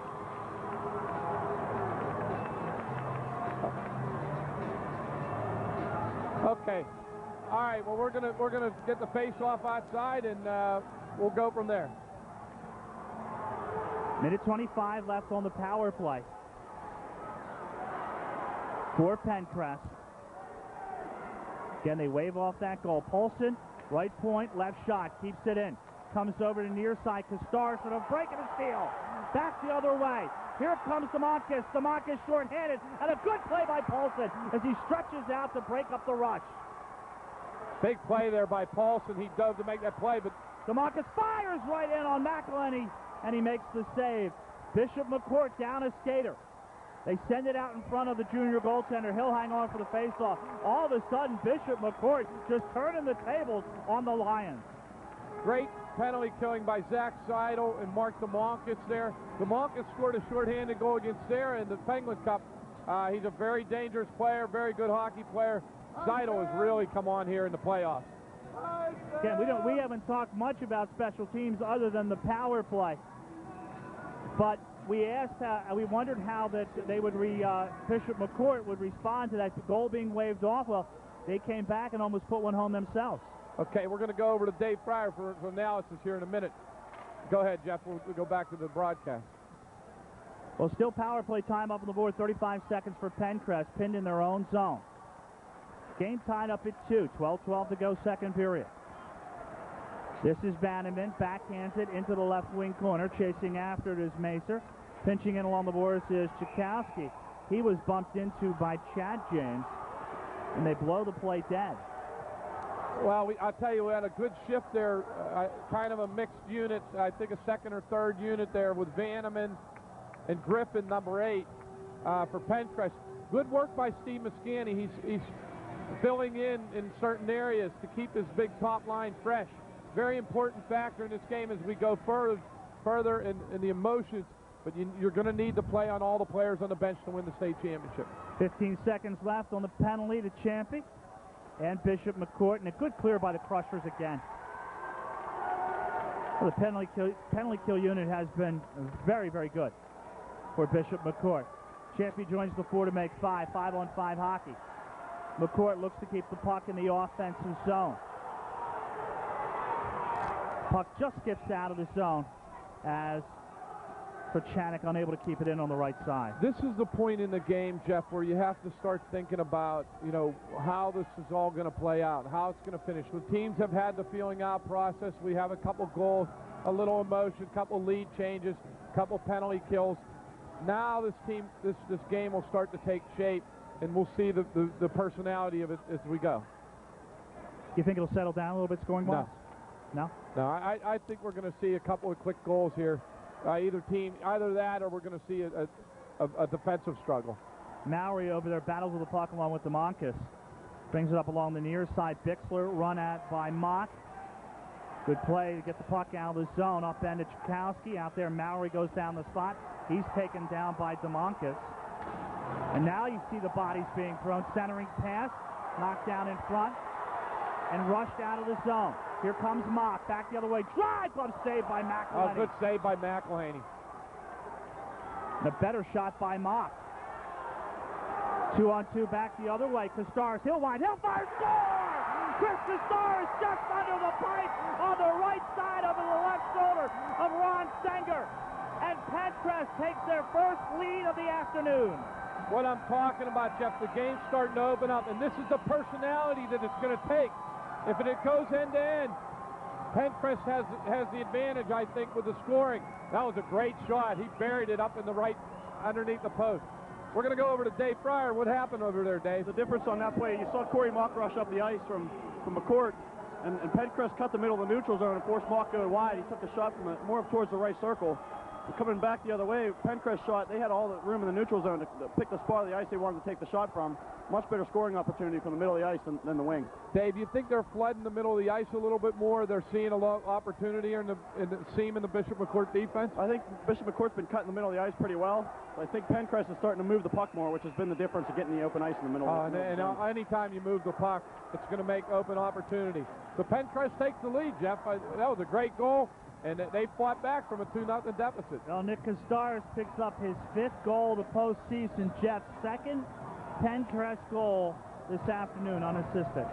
Okay. All right. Well, we're gonna get the face-off outside, and we'll go from there. Minute 25 left on the power play for Penncrest. Again, they wave off that goal. Paulson, right point, left shot, keeps it in. Comes over to near side. Kostaris with a break and a steal. Back the other way. Here comes Demontis. Demontis short-handed, and a good play by Paulson as he stretches out to break up the rush. Big play there by Paulson. He dove to make that play, but Demontis fires right in on McElhenney, and he makes the save. Bishop McCort down a skater. They send it out in front of the junior goaltender. He'll hang on for the faceoff. All of a sudden, Bishop McCort just turning the tables on the Lions. Great penalty killing by Zach Seidel and Mark Demontis there. Demontis scored a shorthanded goal against Sarah in the Penguin Cup. He's a very dangerous player, very good hockey player. Seidel has really come on here in the playoffs. Again, we haven't talked much about special teams other than the power play. But we wondered how that they would Bishop McCort would respond to that goal being waved off. Well, they came back and almost put one home themselves. Okay, we're going to go over to Dave Fryer for analysis here in a minute. Go ahead, Jeff. We'll go back to the broadcast. Well, still power play time up on the board. 35 seconds for Penncrest, pinned in their own zone. Game tied up at 2. 12-12 to go, second period. This is Bannerman, backhands it into the left wing corner. Chasing after it is Macer. Pinching in along the boards is Chakowski. He was bumped into by Chad James, and they blow the play dead. Well, I'll tell you, we had a good shift there, kind of a mixed unit. I think a second or third unit there with Vanneman and Griffin, number 8, for Penncrest. Good work by Steve Muscani. He's filling in certain areas to keep his big top line fresh. Very important factor in this game as we go further in the emotions. But you're going to need to play on all the players on the bench to win the state championship. 15 seconds left on the penalty to Champy and Bishop McCort, and a good clear by the Crushers again. Well, the penalty kill unit has been very, very good for Bishop McCort. Champy joins the 4 to make 5 on 5 hockey. McCort looks to keep the puck in the offensive zone. Puck just skips out of the zone as Prochanik unable to keep it in on the right side. This is the point in the game, Jeff, where you have to start thinking about, how this is all going to play out, how it's going to finish. The teams have had the feeling out process. We have a couple goals, a little emotion, a couple lead changes, a couple penalty kills. Now this game will start to take shape, and we'll see the personality of it as we go. You think it'll settle down a little bit scoring-wise? No? No, I think we're going to see a couple of quick goals here. Either that or we're going to see a defensive struggle. Mowry over there battles with the puck along with Demontis. Brings it up along the near side. Bixler run at by Mock. Good play to get the puck out of the zone. Up end to Chakowski. Out there, Mowry goes down the spot. He's taken down by Demontis. And now you see the bodies being thrown. Centering pass. Knocked down in front. And rushed out of the zone. Here comes Mock, back the other way. Drive glove save by McElhenney. Oh, good save by McElhenney. And a better shot by Mock. 2-on-2 back the other way. Kostaris, he'll fire, score! Chris Kostaris just under the pipe on the right side over the left shoulder of Ron Stenger. And Penncrest takes their first lead of the afternoon. what I'm talking about, Jeff. The game's starting to open up, and this is the personality that it's going to take. If it goes end-to-end, Penncrest has the advantage, I think, with the scoring. That was a great shot. He buried it up in the right, underneath the post. We're going to go over to Dave Fryer. What happened over there, Dave? The difference on that play, you saw Corey Mock rush up the ice from McCort, and Penncrest cut the middle of the neutral zone and forced Mock going wide. He took a shot from more up towards the right circle. And coming back the other way, Penncrest shot, they had all the room in the neutral zone to pick the spot of the ice they wanted to take the shot from. Much better scoring opportunity from the middle of the ice than the wing. Dave, you think they're flooding the middle of the ice a little bit more? They're seeing a lot of opportunity in the seam in the Bishop McCort defense? I think Bishop McCort's been cutting the middle of the ice pretty well. I think Penncrest is starting to move the puck more, which has been the difference of getting the open ice in the middle. Anytime you move the puck, it's going to make open opportunity. So Penncrest takes the lead, Jeff. That was a great goal, and they fought back from a 2-0 deficit. Well, Nick Castares picks up his 5th goal of the postseason. Jeff's 2nd Penncrest goal this afternoon, unassisted.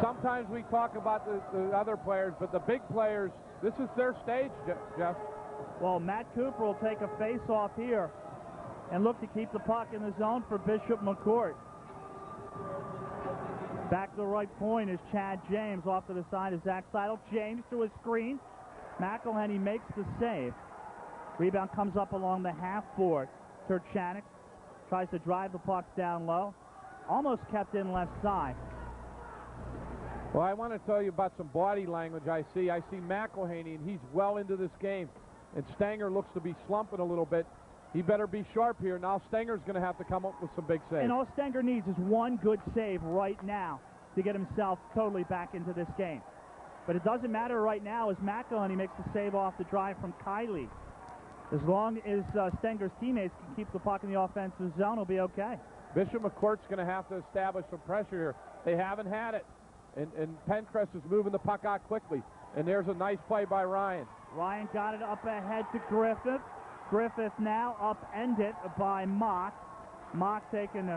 Sometimes we talk about the other players, but the big players, this is their stage, Jeff. Well, Matt Cooper will take a face-off here and look to keep the puck in the zone for Bishop McCort. Back to the right point is Chad James. Off to the side is Zach Seidel. James to a screen. McElhenney makes the save. Rebound comes up along the half board. Turchanik tries to drive the puck down low. Almost kept in left side. Well, I want to tell you about some body language I see. I see McElhenney, and he's well into this game. And Stanger looks to be slumping a little bit. He better be sharp here. Now Stanger's going to have to come up with some big saves. And all Stanger needs is one good save right now to get himself totally back into this game. But it doesn't matter right now as McElhenney makes the save off the drive from Kiley. As long as Stanger's teammates can keep the puck in the offensive zone, he'll be okay. Bishop McCourt's going to have to establish some pressure here. They haven't had it. And Penncrest is moving the puck out quickly. And there's a nice play by Ryan. Ryan got it up ahead to Griffith. Griffith now upended by Mock. Mock taken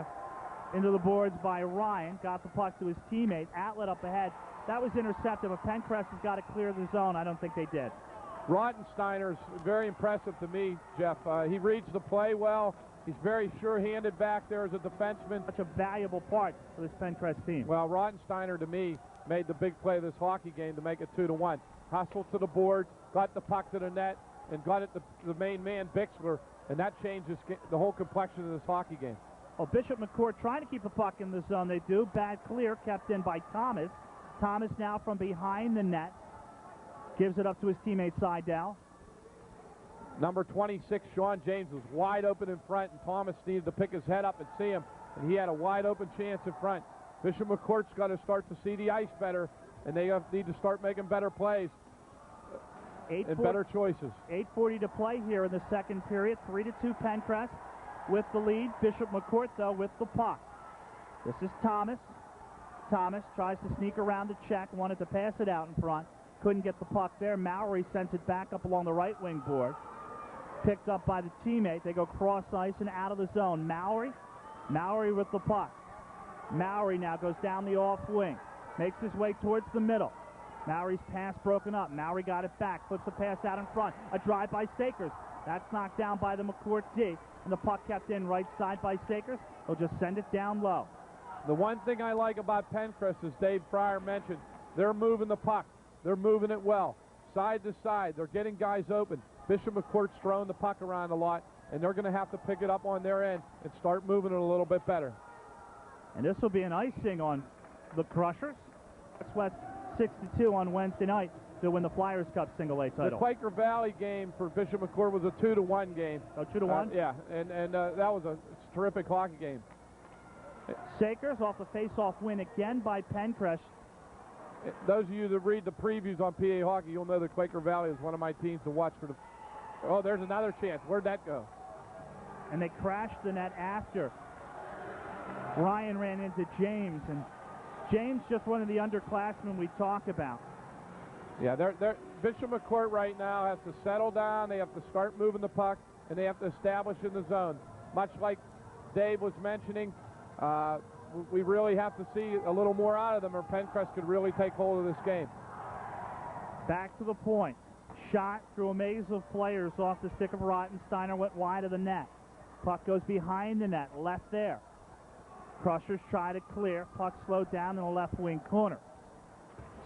into the boards by Ryan. Got the puck to his teammate. Outlet up ahead. That was intercepted, but Penncrest has got to clear the zone. I don't think they did. Rottensteiner's very impressive to me, Jeff. He reads the play well. He's very sure-handed back there as a defenseman. Such a valuable part for this Penncrest team. Well, Rottensteiner, to me, made the big play of this hockey game to make it 2-1. Hustled to the board, got the puck to the net, and got it to the main man, Bixler, and that changes the whole complexion of this hockey game. Well, Bishop McCort trying to keep the puck in the zone. They do. Bad clear, kept in by Thomas. Thomas now from behind the net. Gives it up to his teammate, Seidel. Number 26, Sean James, was wide open in front, and Thomas needed to pick his head up and see him, and he had a wide open chance in front. Bishop McCourt's got to start to see the ice better, and they need to start making better plays and better choices. 8:40 to play here in the second period. 3-2 Penncrest with the lead. Bishop McCort, though, with the puck. This is Thomas. Thomas tries to sneak around the check, wanted to pass it out in front. Couldn't get the puck there. Mowry sends it back up along the right wing board. Picked up by the teammate. They go cross ice and out of the zone. Mowry with the puck. Mowry now goes down the off wing. Makes his way towards the middle. Mowry's pass broken up. Mowry got it back. Puts the pass out in front. A drive by Sakers. That's knocked down by the McCourt D. And the puck kept in right side by Sakers. He'll just send it down low. The one thing I like about Penncrest, as Dave Fryer mentioned, they're moving the puck. They're moving it well, side to side. They're getting guys open. Bishop McCourt's throwing the puck around a lot, and they're going to have to pick it up on their end and start moving it a little bit better. And this will be an icing on the Crushers. That's West 6-2 on Wednesday night to win the Flyers Cup single-A title. The Quaker Valley game for Bishop McCourt was a 2-1 game. Oh, 2-1? Yeah, and that was a terrific hockey game. Sakers off the face-off win again by Penncrest. Those of you that read the previews on PA Hockey, you'll know that Quaker Valley is one of my teams to watch for the... Oh, there's another chance. Where'd that go? And they crashed the net after. Ryan ran into James, and James just one of the underclassmen we talk about. Yeah, Bishop McCourt right now has to settle down. They have to start moving the puck, and they have to establish in the zone. Much like Dave was mentioning, we really have to see a little more out of them, or Penncrest could really take hold of this game. Back to the point. shot through a maze of players off the stick of Rottensteiner, went wide of the net. Puck goes behind the net, left there. Crushers try to clear. Puck slowed down in the left wing corner.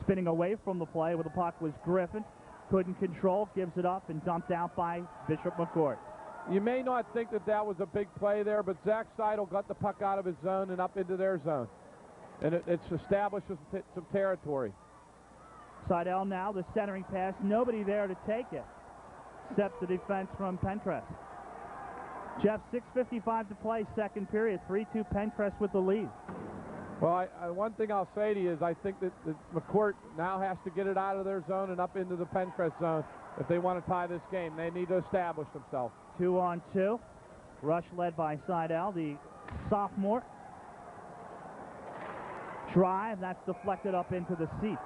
Spinning away from the play with the puck was Griffin. Couldn't control, gives it up, and dumped out by Bishop McCort. You may not think that that was a big play there, but Zach Seidel got the puck out of his zone and up into their zone. And it's established some territory. Seidel now, the centering pass. Nobody there to take it, except the defense from Penncrest. Jeff, 6:55 to play, second period. 3-2 Penncrest with the lead. Well, one thing I'll say to you is I think that McCort now has to get it out of their zone and up into the Penncrest zone if they want to tie this game. They need to establish themselves. 2-on-2. Rush led by Seidel, the sophomore. Drive, that's deflected up into the seats.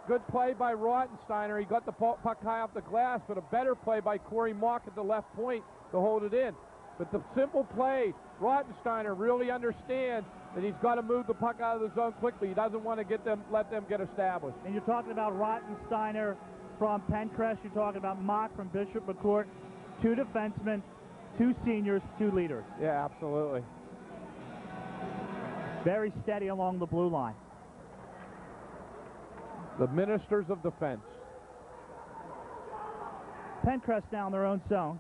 Good play by Rottensteiner. He got the puck high off the glass, but a better play by Corey Mock at the left point to hold it in. But the simple play, Rottensteiner really understands that he's got to move the puck out of the zone quickly. He doesn't want to let them get established. And you're talking about Rottensteiner from Penncrest. You're talking about Mock from Bishop McCort. 2 defensemen, 2 seniors, 2 leaders. Yeah, absolutely. Very steady along the blue line. The ministers of defense. Penncrest now in their own zone.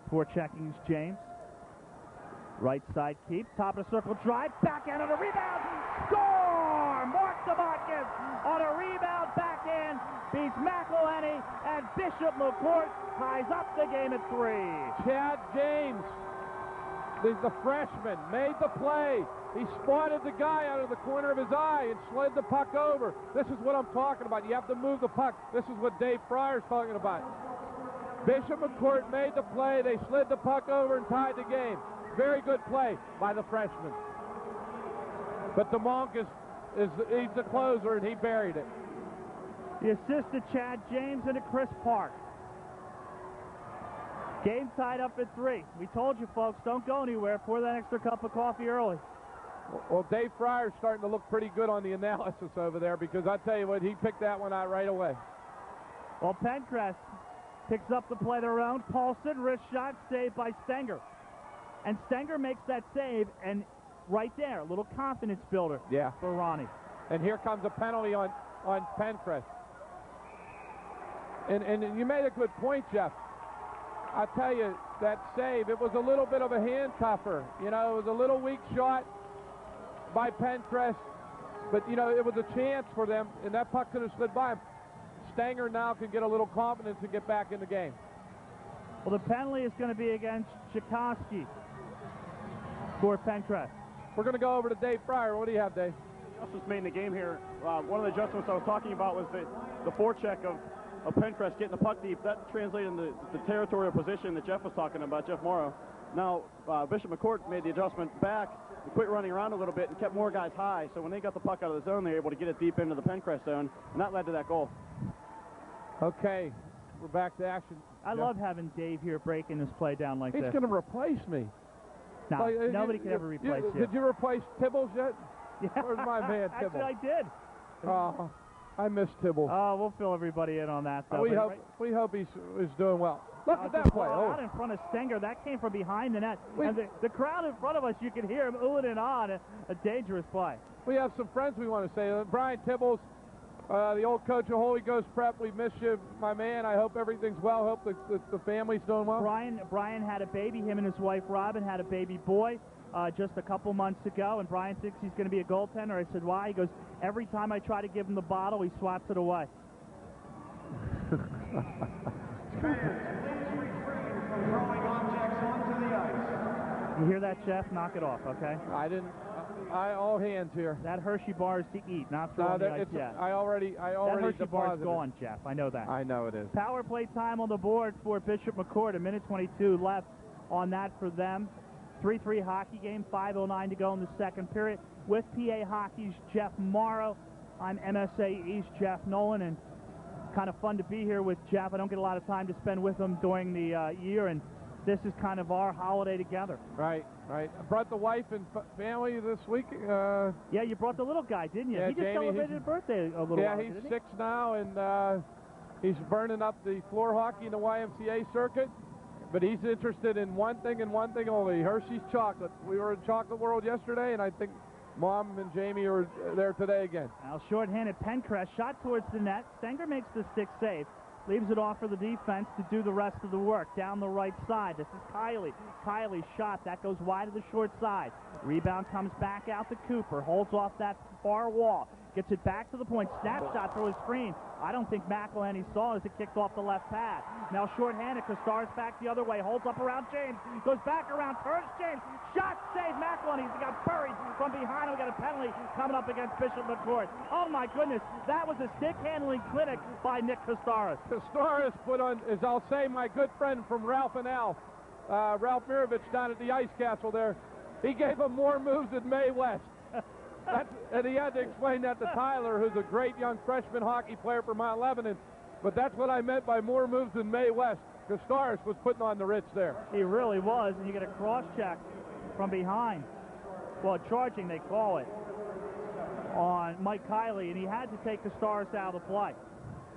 For checking is James. Right side keep. Top of the circle drive. Backhand on a rebound. Score! Mark Sabatkis on a rebound backhand. Beats McElhenney. And Bishop McCort ties up the game at 3. Chad James, the freshman, made the play. He spotted the guy out of the corner of his eye and slid the puck over. This is what I'm talking about. You have to move the puck. This is what Dave Fryer's talking about. Bishop McCort made the play. They slid the puck over and tied the game. Very good play by the freshman. But the Monk he's the closer, and he buried it. The assist to Chad James and to Chris Park. Game tied up at 3. We told you, folks, don't go anywhere. Pour that extra cup of coffee early. Well, Dave Fryer's starting to look pretty good on the analysis over there, because I tell you what, he picked that one out right away. Well, Penncrest picks up the play their own. Paulson, wrist shot, saved by Stenger. And Stenger makes that save, and right there, a little confidence builder for Ronnie. And here comes a penalty on Penncrest. And you made a good point, Jeff. I tell you, that save, it was a little bit of a handcuffer. You know, it was a little weak shot by Penncrest, but, you know, it was a chance for them, and that puck could have slid by him. Stenger now can get a little confidence and get back in the game. Well, the penalty is going to be against Tchaikovsky for Penncrest. We're going to go over to Dave Fryer. What do you have, Dave? Adjustments made in the game here. One of the adjustments I was talking about was the forecheck of Penncrest getting the puck deep. That translated into the territorial position that Jeff was talking about, Jeff Morrow. Now, Bishop McCort made the adjustment back, quit running around a little bit, and kept more guys high. So when they got the puck out of the zone, they were able to get it deep into the Penncrest zone, and that led to that goal. Okay, we're back to action. I love having Dave here breaking this play down like this. He's going to replace me. No, nobody can ever replace you. Did you replace Tibbles yet? Yeah. Where's my man, Tibbles? Actually, I did. Oh, I miss Tibbles. Oh, we'll fill everybody in on that. Though. We hope he's doing well. Look at that play. Out in front of Stenger. That came from behind the net. And the crowd in front of us, you can hear him oohing and ahhing. A dangerous play. We have some friends we want to say. Brian Tibbles, the old coach of Holy Ghost Prep, we miss you, my man. I hope everything's well. Hope the family's doing well. Brian had a baby. Him and his wife, Robin, had a baby boy just a couple months ago, and Brian thinks he's going to be a goaltender. I said, why? He goes, every time I try to give him the bottle, he swats it away. You hear that, Jeff? Knock it off, okay? I didn't. All hands here. That Hershey bar is to eat, not throw on the ice yet. I already that Hershey bar is deposited. gone, Jeff. I know that. I know it is. Power play time on the board for Bishop McCort. 1:22 left on that for them. 3-3 hockey game. 5:09 to go in the second period. With PA Hockey's Jeff Morrow, I'm MSA East Jeff Nolan, and kind of fun to be here with Jeff. I don't get a lot of time to spend with him during the year, and this is kind of our holiday together. Right. I brought the wife and family this week. Yeah, you brought the little guy, didn't you? Yeah, he just Jamie, celebrated his birthday a little while ago, he's 6 now, and He's burning up the floor hockey in the YMCA circuit, but he's interested in one thing and one thing only, Hershey's chocolate. We were in Chocolate World yesterday, and I think Mom and Jamie are there today again. Now short-handed Penncrest, shot towards the net. Stenger makes the stick save. Leaves it off for the defense to do the rest of the work. Down the right side, this is Kiley. Kiley's shot, that goes wide to the short side. Rebound comes back out to Cooper. Holds off that far wall. Gets it back to the point. Snapshot through his screen. I don't think McElhenney saw as it kicked off the left pad. Now short-handed, Costar's back the other way. Holds up around James. Goes back around, turns James. Shot save McElhenney. He got buried from behind. We got a penalty coming up against Bishop McCort. Oh my goodness, that was a stick handling clinic by Nick Costaris. Costaris put on, as I'll say, my good friend from Ralph and Al, Ralph Mirovich down at the Ice Castle there. He gave him more moves than Mae West. And he had to explain that to Tyler, who's a great young freshman hockey player for Mount Lebanon. But that's what I meant by more moves than Mae West. Costaris was putting on the Ritz there. He really was, and you get a cross-check from behind. Well, charging, they call it, on Mike Kiley, and he had to take Costaris out of the play.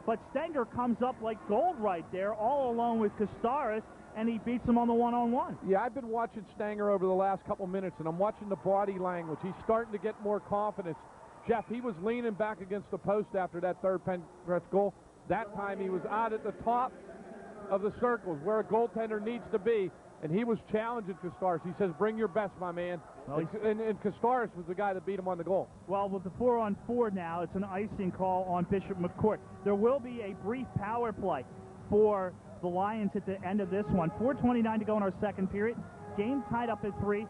But Stenger comes up like gold right there, all alone with Costaris, and he beats him on the one-on-one. Yeah, I've been watching Stenger over the last couple minutes, and I'm watching the body language. He's starting to get more confidence. Jeff, he was leaning back against the post after that third Penncrest goal. That time he was out at the top of the circles where a goaltender needs to be, and he was challenging Costaris. He says, bring your best, my man. Well, and Costaris was the guy that beat him on the goal. Well, with the 4-on-4 now, it's an icing call on Bishop McCort. There will be a brief power play for the Lions at the end of this one. 4:29 to go in our second period. Game tied up at 3.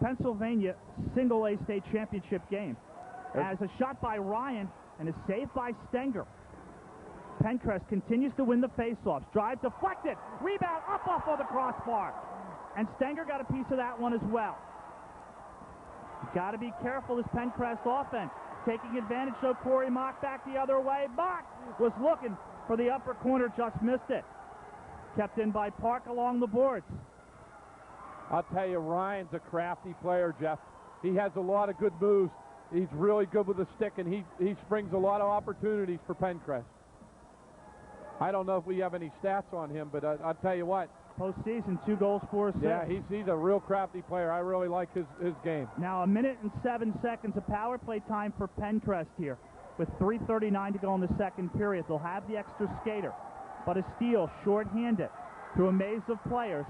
Pennsylvania single-A state championship game. As a shot by Ryan and a save by Stenger. Penncrest continues to win the face-offs. Drive deflected. Rebound up off of the crossbar. And Stenger got a piece of that one as well. Got to be careful, this Penncrest offense. Taking advantage, so Corey Mock back the other way. Mock was looking for the upper corner, just missed it. Kept in by Park along the boards. I'll tell you, Ryan's a crafty player, Jeff. He has a lot of good moves. He's really good with the stick, and he springs a lot of opportunities for Penncrest. I don't know if we have any stats on him, but I'll tell you what. Postseason, 2 goals, 4 assists. Yeah, he's a real crafty player. I really like his game. Now 1 minute and 7 seconds of power play time for Penncrest here. With 3:39 to go in the second period. They'll have the extra skater. But a steal, short-handed, through a maze of players.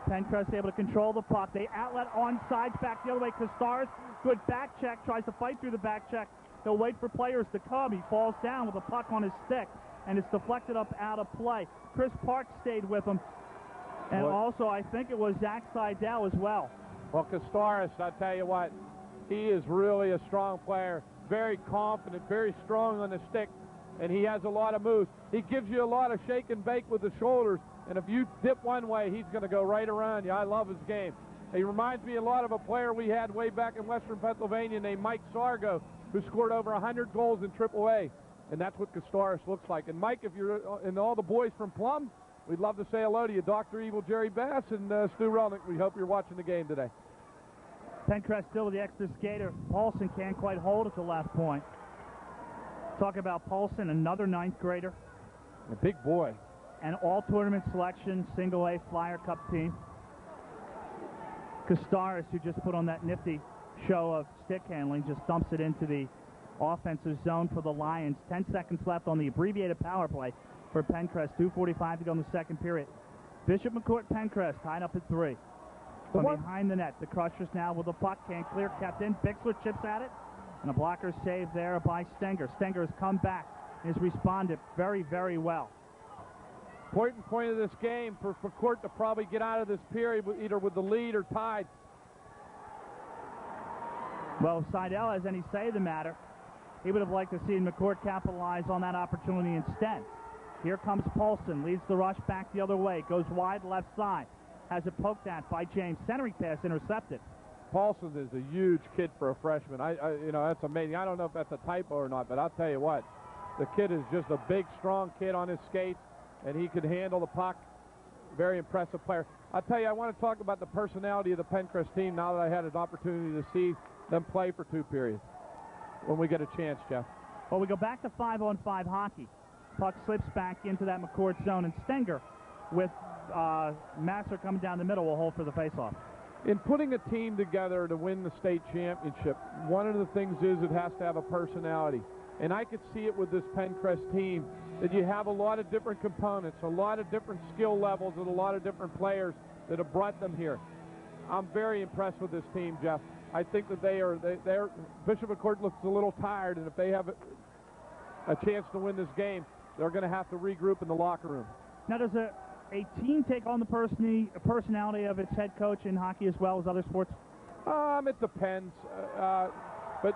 Penncrest able to control the puck. They outlet onside, back the other way. Costaris, good back check, tries to fight through the back check. He'll wait for players to come. He falls down with a puck on his stick, and it's deflected up out of play. Chris Park stayed with him. And also, I think it was Zach Seidel as well. Well, Costaris, I tell you what, he is really a strong player. Very confident, very strong on the stick, and he has a lot of moves. He gives you a lot of shake and bake with the shoulders, and if you dip one way, he's going to go right around you. I love his game. He reminds me a lot of a player we had way back in Western Pennsylvania named Mike Sargo, who scored over 100 goals in AAA, and that's what Costaris looks like. And Mike, if you're and all the boys from Plum, we'd love to say hello to you, Dr. Evil Jerry Bass and Stu Relnick. We hope you're watching the game today. Penncrest still with the extra skater. Paulson can't quite hold at the left point. Talk about Paulson, another 9th grader. A big boy. And all-tournament selection, single-A Flyer Cup team. Costaris, who just put on that nifty show of stick handling, just dumps it into the offensive zone for the Lions. 10 seconds left on the abbreviated power play for Penncrest. 2:45 to go in the second period. Bishop McCort Penncrest tied up at 3. From behind the net, the Crushers now with the puck, can't clear, kept in. Bixler chips at it, and a blocker save there by Stenger. Stenger has come back and has responded very, very well. Important point of this game for McCort to probably get out of this period either with the lead or tied. Well, if Seidel has any say in the matter, he would have liked to see McCort capitalize on that opportunity instead. Here comes Paulson, leads the rush back the other way, goes wide left side, has it poked at by James. Centering pass intercepted. Paulson is a huge kid for a freshman. You know, that's amazing. I don't know if that's a typo or not, but I'll tell you what, the kid is just a big, strong kid on his skates, and he could handle the puck. Very impressive player. I'll tell you, I want to talk about the personality of the Penncrest team now that I had an opportunity to see them play for 2 periods when we get a chance, Jeff. Well, we go back to 5-on-5 hockey. Puck slips back into that McCort zone, and Stenger, with Masser coming down the middle, will hold for the faceoff. In putting a team together to win the state championship, one of the things is it has to have a personality. And I could see it with this Penncrest team, that you have a lot of different components, a lot of different skill levels, and a lot of different players that have brought them here. I'm very impressed with this team, Jeff. I think that they're Bishop McCort looks a little tired, and if they have a chance to win this game, they're going to have to regroup in the locker room. Now, does a team take on the personality of its head coach in hockey as well as other sports? It depends. But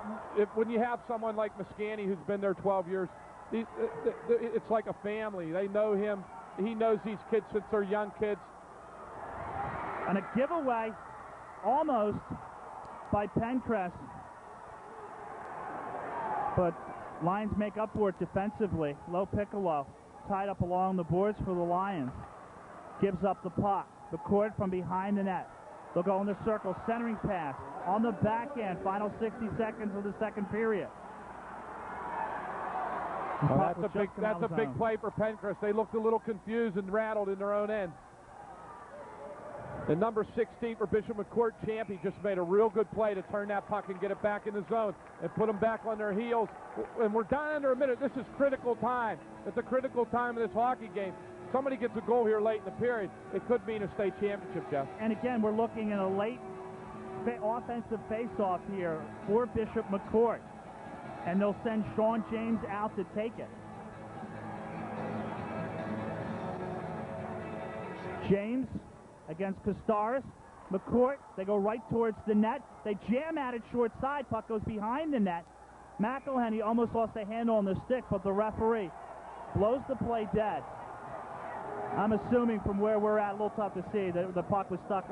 when you have someone like Muscani, who's been there 12 years, it's like a family. They know him. He knows these kids since they're young kids. And a giveaway almost by Penncrest. But Lions make up for it defensively. Low Piccolo tied up along the boards for the Lions. Gives up the puck. McCort from behind the net. They'll go in the circle. Centering pass on the backhand. Final 60 seconds of the second period. Well, that's a big play for Penncrest. They looked a little confused and rattled in their own end. The number 16 for Bishop McCort, Champy, just made a real good play to turn that puck and get it back in the zone and put them back on their heels. And we're down under a minute. This is critical time. It's a critical time in this hockey game. Somebody gets a goal here late in the period, it could mean a state championship, Jeff. And again, we're looking at a late offensive face-off here for Bishop McCort. And they'll send Sean James out to take it. James against Costaris. McCort, they go right towards the net. They jam at it short side. Puck goes behind the net. McElhenney almost lost a handle on the stick, but the referee blows the play dead. I'm assuming from where we're at, a little tough to see, that the puck was stuck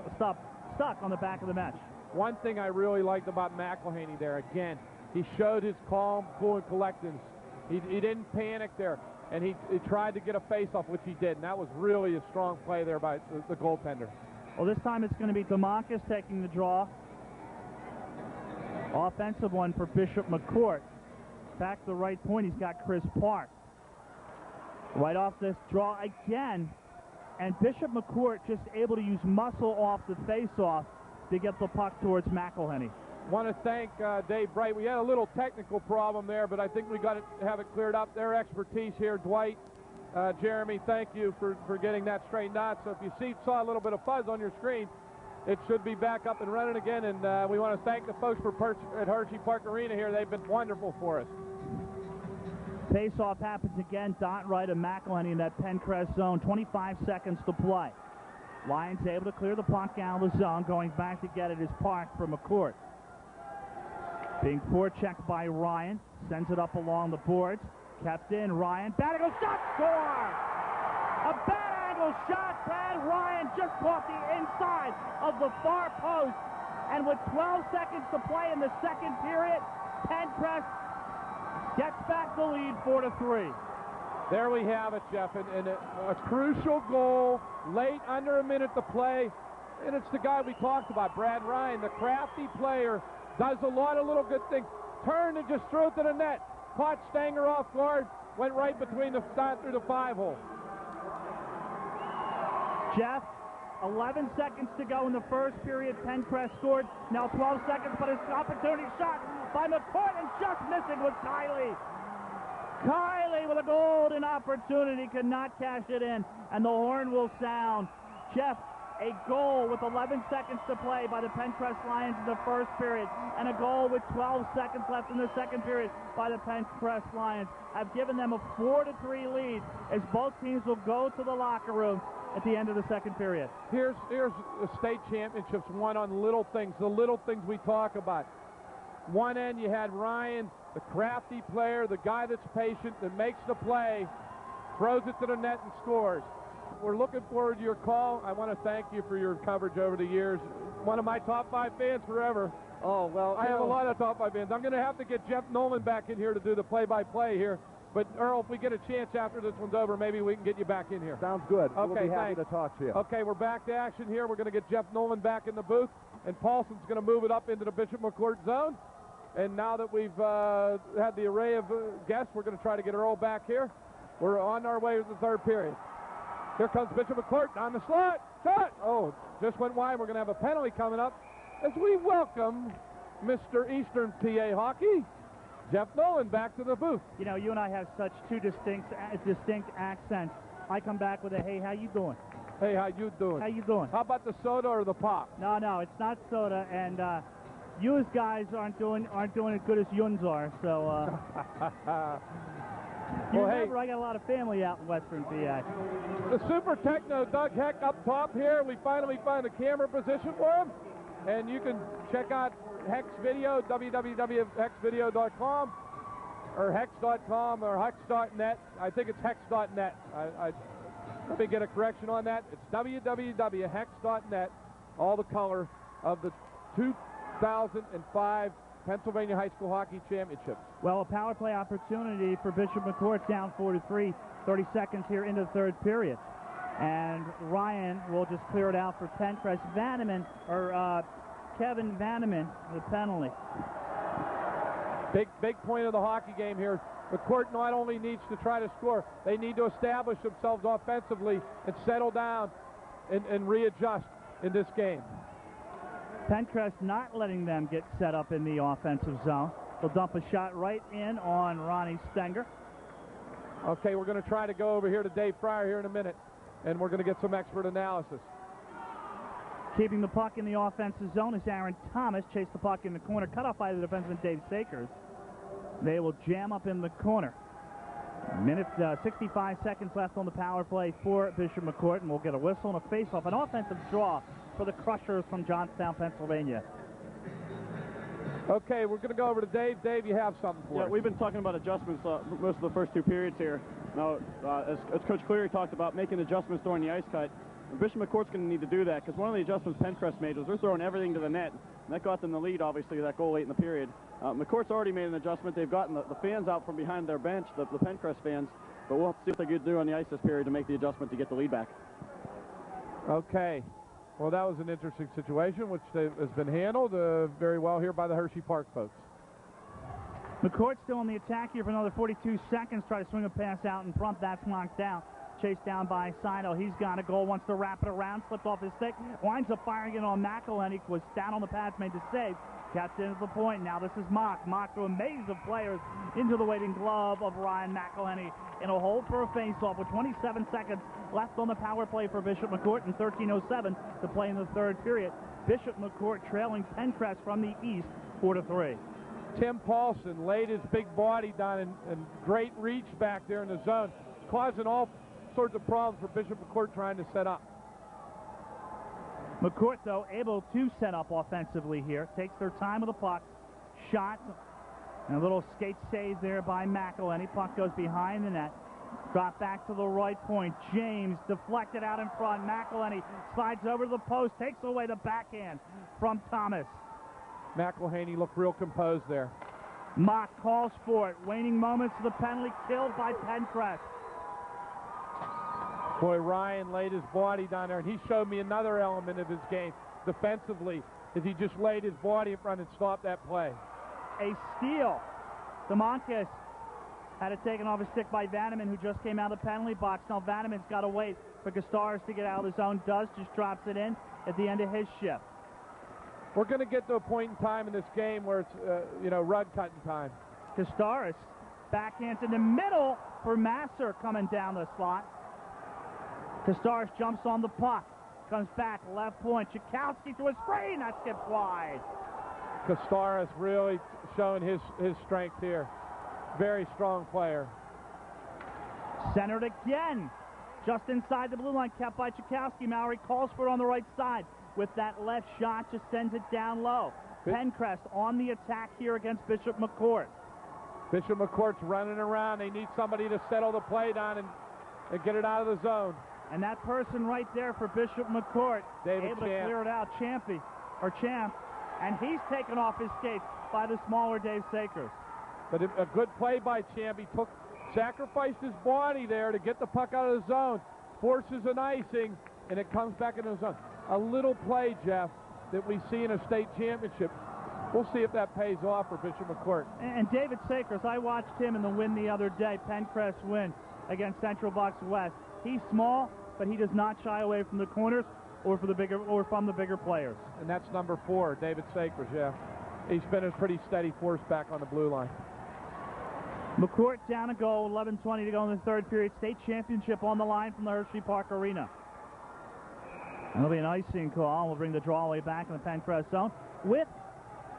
on the back of the mesh. One thing I really liked about McElhenney there, again, he showed his calm, cool, and collectedness. He didn't panic there, and he tried to get a face-off, which he did, and that was really a strong play there by the goaltender. Well, this time it's going to be Demarcus taking the draw. Offensive one for Bishop McCort. Back to the right point, he's got Chris Park. Right off this draw again, and Bishop McCort just able to use muscle off the face-off to get the puck towards McElhenney. Want to thank Dave Bright. We had a little technical problem there, but I think we got to have it cleared up. Their expertise here, Dwight, Jeremy, thank you for getting that straightened out. So if you saw a little bit of fuzz on your screen, it should be back up and running again. And we want to thank the folks at Hersheypark Arena here. They've been wonderful for us. Face-off happens again. Dot right of McElhenney in that Penncrest zone. 25 seconds to play. Lions able to clear the puck out of the zone. Going back to get it is Park for McCort. Being forechecked by Ryan. Sends it up along the boards. Kept in. Ryan. Bad angle shot. Score! A bad angle shot. Brad Ryan just caught the inside of the far post. And with 12 seconds to play in the second period, Penncrest gets back the lead 4-3. There we have it, Jeff, and a crucial goal late, under a minute to play, and it's the guy we talked about, Brad Ryan, the crafty player, does a lot of little good things. Turned and just threw it to the net, caught Stenger off guard, went right between the start through the 5-hole. Jeff, 11 seconds to go in the first period. Penncrest scored. Now 12 seconds, but it's an opportunity shot by McCort, and just missing was Kiley. Kiley with a golden opportunity, could not cash it in, and the horn will sound. Jeff, a goal with 11 seconds to play by the Penncrest Lions in the first period, and a goal with 12 seconds left in the second period by the Penncrest Lions have given them a 4-3 lead as both teams will go to the locker room at the end of the second period. Here's the state championships won on little things, the little things we talk about. One end you had Ryan, the crafty player, the guy that's patient, that makes the play, throws it to the net and scores. We're looking forward to your call. I want to thank you for your coverage over the years. One of my top 5 fans forever. Oh, well, I have a lot of top 5 fans. I'm going to have to get Jeff Nolan back in here to do the play-by-play here. But, Earl, if we get a chance after this one's over, maybe we can get you back in here. Sounds good. Okay, we'll be happy thanks. to talk to you. Okay, we're back to action here. We're going to get Jeff Nolan back in the booth, and Paulson's going to move it up into the Bishop McCort zone. And now that we've had the array of guests, we're going to try to get Earl back here. We're on our way to the third period. Here comes Bishop McCort down the slot. Shot! Oh, just went wide. We're going to have a penalty coming up as we welcome Mr. Eastern PA Hockey, Jeff Nolan, back to the booth. You know, you and I have such two distinct accents. I come back with a, hey, how you doing? Hey, how you doing? How you doing? How about the soda or the pop? No, it's not soda, and you guys aren't doing as good as Yuns are, so... Remember, I got a lot of family out in Western PA. The Super Techno Doug Heck up top here. We finally find a camera position for him. And you can check out Heck's video, www.hexvideo.com or hex.com or hex.net. I think it's hex.net. Let me get a correction on that. It's www.hex.net, all the color of the 2005 Pennsylvania High School Hockey Championships. Well, a power play opportunity for Bishop McCort, down 4-3, 30 seconds here into the third period. And Ryan will just clear it out for Penncrest. Kevin Vanneman, the penalty. Big point of the hockey game here. McCort not only needs to try to score, they need to establish themselves offensively and settle down and readjust in this game. Penncrest not letting them get set up in the offensive zone. They'll dump a shot right in on Ronnie Stenger. Okay, we're going to try to go over here to Dave Fryer here in a minute, and we're going to get some expert analysis. Keeping the puck in the offensive zone is Aaron Thomas. Chase the puck in the corner, cut off by the defenseman Dave Sakers. They will jam up in the corner. 65 seconds left on the power play for Bishop McCort, and we'll get a whistle and a face-off, an offensive draw for the Crushers from Johnstown, Pennsylvania. Okay, we're going to go over to Dave. Dave, you have something for us. Yeah, we've been talking about adjustments most of the first two periods here. Now, as Coach Cleary talked about, making adjustments during the ice cut, Bishop McCourt's going to need to do that, because one of the adjustments Penncrest made was they're throwing everything to the net, and that got them the lead, obviously, that goal late in the period. McCourt's already made an adjustment. They've gotten the fans out from behind their bench, the Penncrest fans, but we'll have to see what they can do on the ice this period to make the adjustment to get the lead back. Okay. Well, that was an interesting situation, which has been handled very well here by the Hersheypark folks. McCort still on the attack here for another 42 seconds. Try to swing a pass out in front. That's knocked down. Chased down by Sino. He's got a goal. Wants to wrap it around. Slipped off his stick. Winds up firing it on McElhenney. Was down on the pads. Made the save. Gets into the point. Now this is Mock. Mock through a maze of players into the waiting glove of Ryan McElhenney in a hold for a face-off with 27 seconds left on the power play for Bishop McCort and 13:07 to play in the third period. Bishop McCort trailing Penncrest from the east 4-3. Tim Paulson laid his big body down and great reach back there in the zone, causing all sorts of problems for Bishop McCort trying to set up. McCort, though, able to set up offensively here. Takes their time with the puck. Shot. And a little skate save there by McElhenney. Puck goes behind the net. Drop back to the right point. James deflected out in front. McElhenney slides over to the post. Takes away the backhand from Thomas. McElhenney looked real composed there. Mock calls for it. Waning moments of the penalty killed by Penncrest. Boy, Ryan laid his body down there, and he showed me another element of his game defensively, is he just laid his body in front and stopped that play. A steal. DeMonkis had it taken off his stick by Vanneman, who just came out of the penalty box. Now Vanneman's got to wait for Gustaris to get out of the zone. Does, just drops it in at the end of his shift. We're going to get to a point in time in this game where it's, rug cutting time. Gustaris backhands in the middle for Masser coming down the slot. Gustaris jumps on the puck. Comes back, left point. Chikowski to a screen. That skips wide. Gustaris really showing his strength here. Very strong player. Centered again. Just inside the blue line, kept by Chikowski. Mallory calls for it on the right side. With that left shot, just sends it down low. Penncrest on the attack here against Bishop McCort. Bishop McCort's running around. They need somebody to settle the play down and get it out of the zone. And that person right there for Bishop McCort, David able to clear it out, Champ, and he's taken off his skates by the smaller Dave Sakers. But a good play by Champ. He sacrificed his body there to get the puck out of the zone, forces an icing, and it comes back into the zone. A little play, Jeff, that we see in a state championship. We'll see if that pays off for Bishop McCort. And David Sakers, I watched him in the win the other day, Penncrest win. against Central Bucks West. He's small, but he does not shy away from the corners or from the bigger players. And that's number 4, David Sakers, yeah. He's been a pretty steady force back on the blue line. McCort down a goal, 11:20 to go in the third period. State championship on the line from the Hersheypark Arena. And there'll be an icing call. We'll bring the draw away back in the Penncrest zone with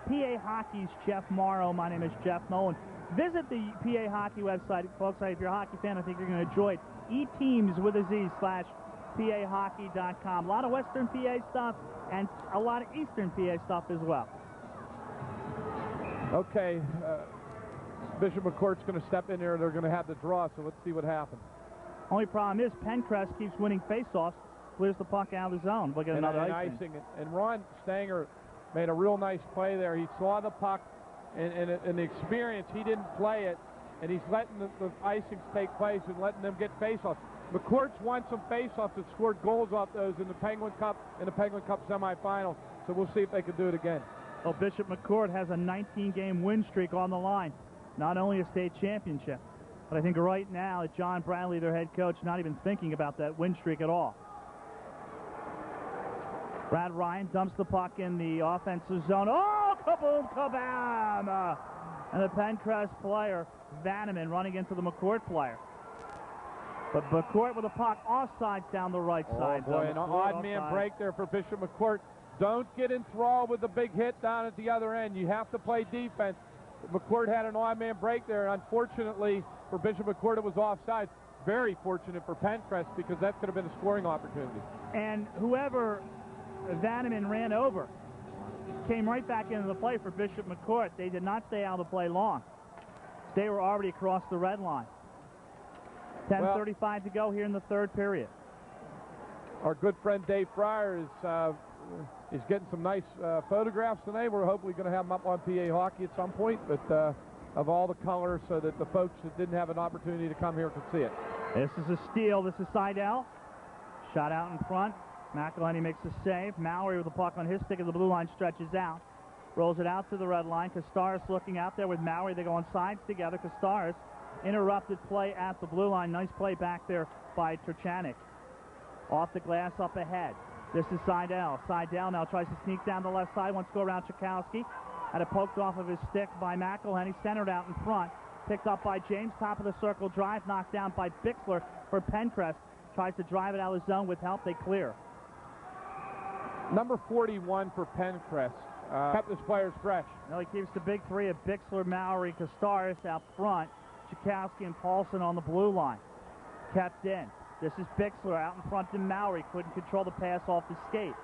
PA Hockey's Jeff Morrow. My name is Jeff Nolan. Visit the PA Hockey website, folks. If you're a hockey fan, I think you're going to enjoy it. eteams.PAHockey.com. A lot of Western PA stuff and a lot of Eastern PA stuff as well. Okay, Bishop McCourt's going to step in there. They're going to have the draw, so let's see what happens. Only problem is Penncrest keeps winning faceoffs, clears the puck out of the zone. We'll get another icing. And Ron Stanger made a real nice play there. He saw the puck, and the experience, he didn't play it, and he's letting the icings take place and letting them get faceoffs. McCourt's won some faceoffs and scored goals off those in the Penguin Cup semifinals, so we'll see if they can do it again. Well, Bishop McCort has a 19-game win streak on the line. Not only a state championship, but I think right now that John Bradley, their head coach, not even thinking about that win streak at all. Brad Ryan dumps the puck in the offensive zone. Oh, kaboom, kabam! And the Penncrest player, Vanneman, running into the McCort player. But McCort with the puck offsides down the right side. Oh, boy, an odd man break there for Bishop McCort. Don't get enthralled with the big hit down at the other end. You have to play defense. McCort had an odd man break there. Unfortunately for Bishop McCort, it was offside. Very fortunate for Penncrest because that could have been a scoring opportunity. And whoever Vanneman ran over came right back into the play for Bishop McCort. They did not stay out of the play long. They were already across the red line. 10:35 to go here in the third period. Our good friend Dave Fryer is getting some nice photographs today. We're hopefully going to have them up on PA Hockey at some point, but of all the colors so that the folks that didn't have an opportunity to come here can see it. This is a steal. This is Seidel. Shot out in front. McElhenney makes a save. Mallory with the puck on his stick of the blue line stretches out. Rolls it out to the red line. Kostaris looking out there with Mallory. They go on sides together. Kostaris interrupted play at the blue line. Nice play back there by Turchanik. Off the glass up ahead. This is Seidel. Seidel now tries to sneak down the left side. Wants to go around Chakowski. Had it poked off of his stick by McElhenney. Centered out in front. Picked up by James. Top of the circle drive. Knocked down by Bixler for Penncrest. Tries to drive it out of the zone with help. They clear. Number 41 for Penncrest. Kept his players fresh. Well, he keeps the big three of Bixler, Mallory, Kostaris out front. Chakowski and Paulson on the blue line. Kept in. This is Bixler out in front to Mallory. Couldn't control the pass off the skate.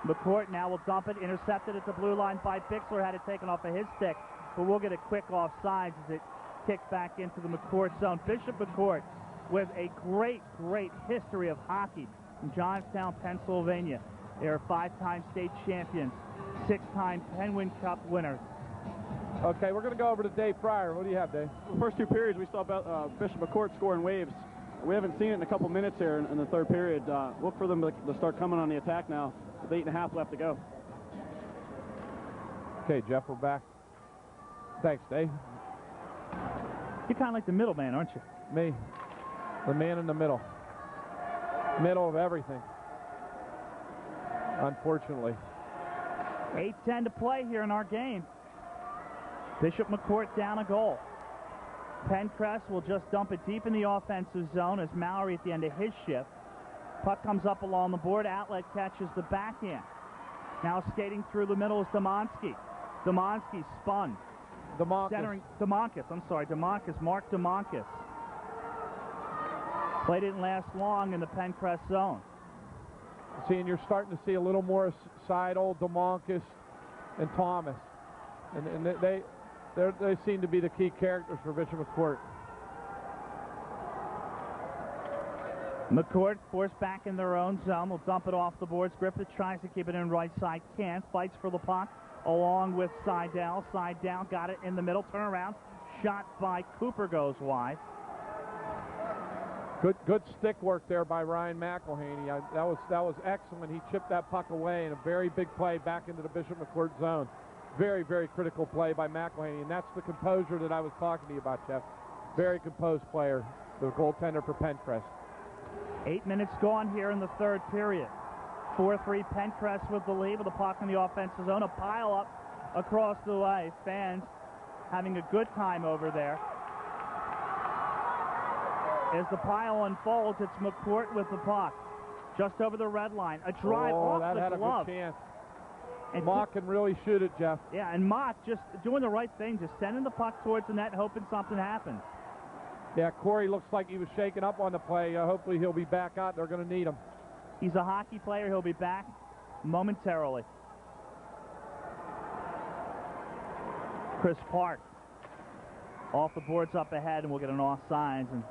McCort now will dump it. Intercepted at the blue line by Bixler. Had it taken off of his stick. But we'll get a quick offsides as it kicks back into the McCort zone. Bishop McCort with a great, great history of hockey in Johnstown, Pennsylvania. They are 5-time state champions, 6-time Penguin Cup winners. Okay, we're going to go over to Dave Fryer. What do you have, Dave? The first two periods, we saw Bishop McCort scoring waves. We haven't seen it in a couple minutes here in the third period. Look for them to start coming on the attack now with 8.5 left to go. Okay, Jeff, we're back. Thanks, Dave. You're kind of like the middleman, aren't you? Me, the man in the middle. Middle of everything. Unfortunately. 8:10 to play here in our game. Bishop McCort down a goal. Penncrest will just dump it deep in the offensive zone as Mallory at the end of his shift. Puck comes up along the board. Outlet catches the backhand. Now skating through the middle is Demonski. Demonski spun. Centering DeMonkis. I'm sorry, DeMonkis. Mark DeMonkis. Play didn't last long in the Penncrest zone. See, and you're starting to see a little more Seidel, DeMonkis, and Thomas. And they seem to be the key characters for Bishop McCort. McCort forced back in their own zone. Will dump it off the boards. Griffith tries to keep it in right side. Can't. Fights for the puck along with Seidel. Seidel got it in the middle. Turnaround. Shot by Cooper goes wide. Good stick work there by Ryan McElhaney. That was excellent. He chipped that puck away in a very big play back into the Bishop McCort zone. Very, very critical play by McElhaney, and that's the composure that I was talking to you about, Jeff. Very composed player. the goaltender for Penncrest. 8 minutes gone here in the third period. 4-3 Penncrest with the lead with the puck in the offensive zone. A pile up across the way. Fans having a good time over there. As the pile unfolds, it's McCort with the puck. Just over the red line. A drive off that the had glove. A good chance. And Mock can really shoot it, Jeff. Yeah, and Mock just doing the right thing, just sending the puck towards the net, hoping something happens. Yeah, Corey looks like he was shaken up on the play. Hopefully he'll be back out. They're going to need him. He's a hockey player. He'll be back momentarily. Chris Park off the boards up ahead, and we'll get an offsides. And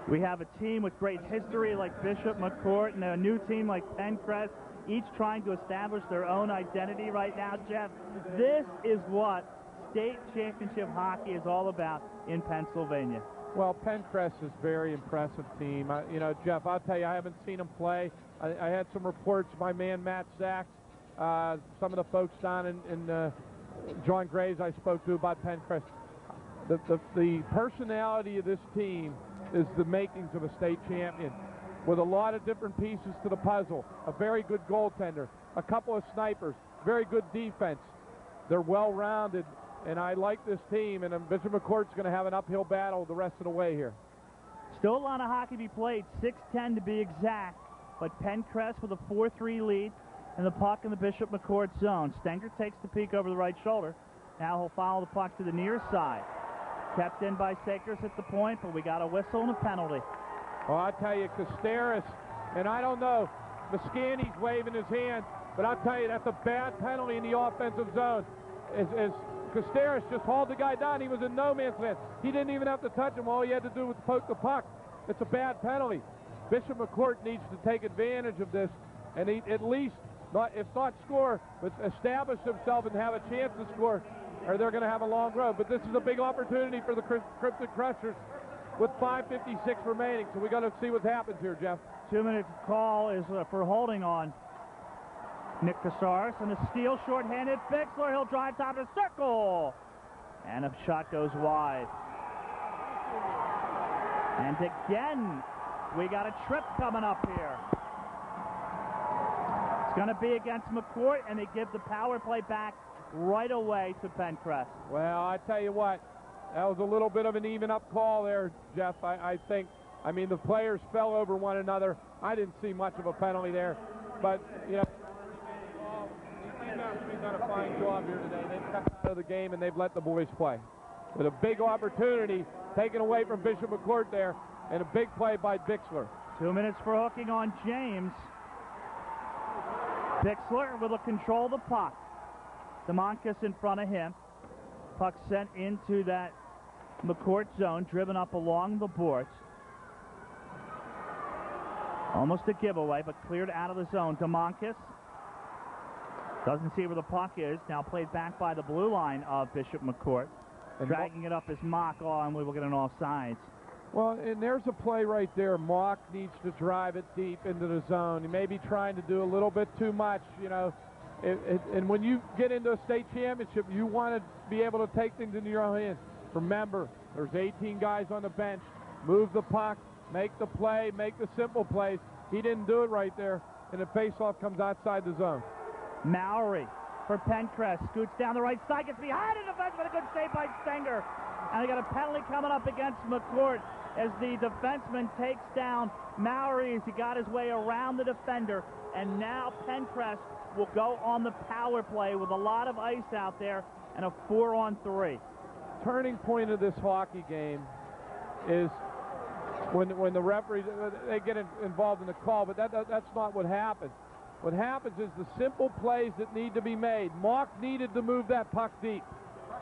we have a team with great history like Bishop McCort and a new team like Penncrest, each trying to establish their own identity right now, Jeff. This is what state championship hockey is all about in Pennsylvania. Well, Penncrest is a very impressive team. You know, Jeff, I'll tell you, I haven't seen them play. I had some reports, my man Matt Sachs, some of the folks down in John Graves I spoke to about Penncrest. The personality of this team is the makings of a state champion, with a lot of different pieces to the puzzle. A very good goaltender, a couple of snipers, very good defense. They're well-rounded, and I like this team, and Bishop McCort's going to have an uphill battle the rest of the way here. Still a lot of hockey to be played, 6-10 to be exact, but Penncrest with a 4-3 lead, and the puck in the Bishop McCort zone. Stenger takes the peek over the right shoulder. Now he'll follow the puck to the near side. Kept in by Sakers at the point, but we got a whistle and a penalty. Well, I tell you, Costeras, and I don't know, Muscani's waving his hand, but I'll tell you, that's a bad penalty in the offensive zone. As Costeras just hauled the guy down, he was in no man's land. He didn't even have to touch him. All he had to do was poke the puck. It's a bad penalty. Bishop McCort needs to take advantage of this, and he at least, if not score, but establish himself and have a chance to score, or they're going to have a long road. But this is a big opportunity for the Cryptic Crushers with 5:56 remaining. So we got to see what happens here, Jeff. 2-minute call is for holding on Nick Casares, and a steal shorthanded. Bixler, he'll drive top of the circle, and a shot goes wide. And again, we got a trip coming up here. It's going to be against McCort, and they give the power play back right away to Penncrest. Well, I tell you what, that was a little bit of an even-up call there, Jeff. I think, I mean, the players fell over one another. I didn't see much of a penalty there, but, you know, these team referees done a fine job here today. They've cut out of the game, and they've let the boys play. With a big opportunity taken away from Bishop McCort there, and a big play by Bixler. 2 minutes for hooking on James. Bixler will control the puck. DeMoncus in front of him. Puck sent into that McCort zone, driven up along the boards. Almost a giveaway, but cleared out of the zone. DeMoncus doesn't see where the puck is. Now played back by the blue line of Bishop McCort. And dragging it up is Mock on. We will get an offsides. Well, and there's a play right there. Mock needs to drive it deep into the zone. He may be trying to do a little bit too much, you know. And when you get into a state championship, you want to be able to take things into your own hands. Remember, there's 18 guys on the bench. Move the puck, make the play, make the simple plays. He didn't do it right there, and the faceoff comes outside the zone. Mowry for Penncrest, scoots down the right side, gets behind the defense, but a good save by Stenger. And they got a penalty coming up against McCort as the defenseman takes down Mowry as he got his way around the defender. And now Penncrest will go on the power play with a lot of ice out there and a 4-on-3. Turning point of this hockey game is when the referees, they get involved in the call, but that's not what happens. What happens is the simple plays that need to be made. Mock needed to move that puck deep.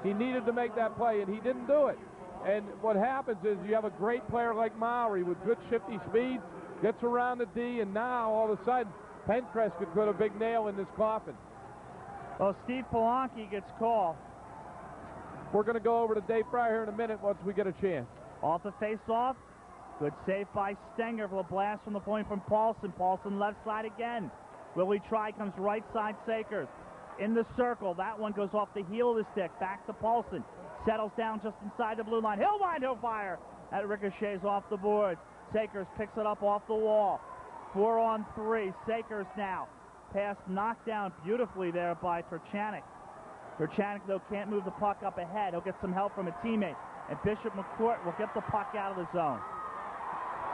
He needed to make that play, and he didn't do it. And what happens is you have a great player like Mowry with good shifty speed, gets around the D, and now all of a sudden Penncrest could put a big nail in this coffin. Well, Steve Polanki gets called. We're going to go over to Dave Fryer here in a minute once we get a chance. Off the face-off. Good save by Stenger for the blast from the point from Paulson. Paulson left side again. Will he try? Comes right side Sakers. In the circle. That one goes off the heel of the stick. Back to Paulson. Settles down just inside the blue line. He'll fire. That ricochets off the board. Sakers picks it up off the wall. 4-on-3. Sakers now. Pass knocked down beautifully there by Turchanik. Turchanik, though, can't move the puck up ahead. He'll get some help from a teammate. And Bishop McCort will get the puck out of the zone.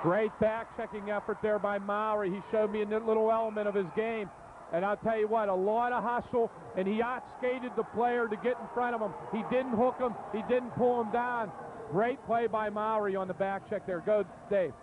Great back-checking effort there by Mowry. He showed me a little element of his game. And I'll tell you what, a lot of hustle, and he out-skated the player to get in front of him. He didn't hook him. He didn't pull him down. Great play by Mowry on the back check there. Go, Dave.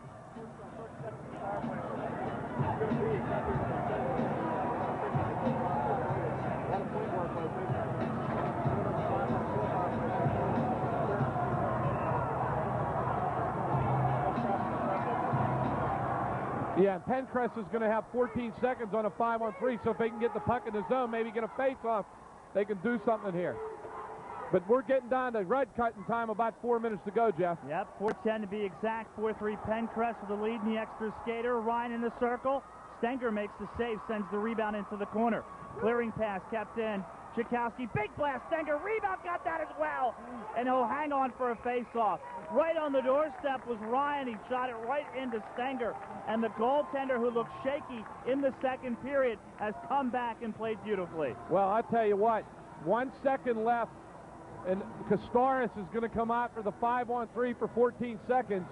Yeah, Penncrest is going to have 14 seconds on a 5-on-3, so if they can get the puck in the zone, maybe get a face-off, they can do something here. But we're getting down to red cutting time, about 4 minutes to go, Jeff. Yep, 4:10 to be exact. 4-3 Penncrest with the lead in the extra skater. Ryan in the circle. Stenger makes the save, sends the rebound into the corner. Clearing pass kept in. Chikowski, big blast, Stenger, rebound, got that as well. And he'll hang on for a face-off. Right on the doorstep was Ryan. He shot it right into Stenger. And the goaltender, who looked shaky in the second period, has come back and played beautifully. Well, I'll tell you what, 1 second left, and Kostaris is going to come out for the 5-on-3 for 14 seconds.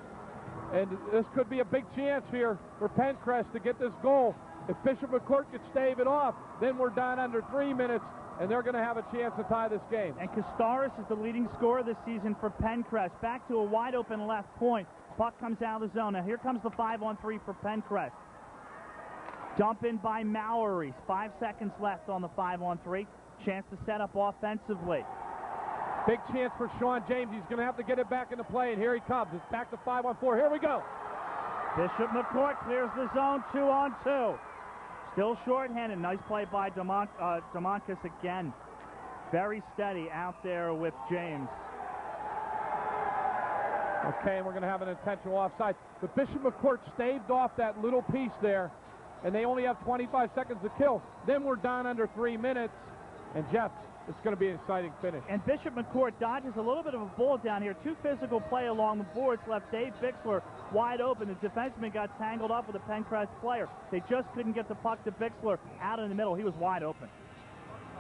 And this could be a big chance here for Penncrest to get this goal. If Bishop McCort could stave it off, then we're down under 3 minutes, and they're going to have a chance to tie this game. And Kostaris is the leading scorer this season for Penncrest. Back to a wide-open left point. Puck comes out of the zone. Now here comes the 5-on-3 for Penncrest. Dump in by Mowry. 5 seconds left on the 5-on-3. Chance to set up offensively. Big chance for Sean James. He's going to have to get it back into play, and here he comes. It's back to 5-on-4. Here we go. Bishop McCort clears the zone, 2-on-2. Still shorthanded. Nice play by Demontis again. Very steady out there with James. Okay, and we're going to have an intentional offside. But Bishop McCort staved off that little piece there, and they only have 25 seconds to kill. Then we're down under 3 minutes, and Jeff, it's going to be an exciting finish. And Bishop McCort dodges a little bit of a bullet down here. Too physical play along the boards left Dave Bixler wide open. The defenseman got tangled up with a Penncrest player. They just couldn't get the puck to Bixler out in the middle. He was wide open.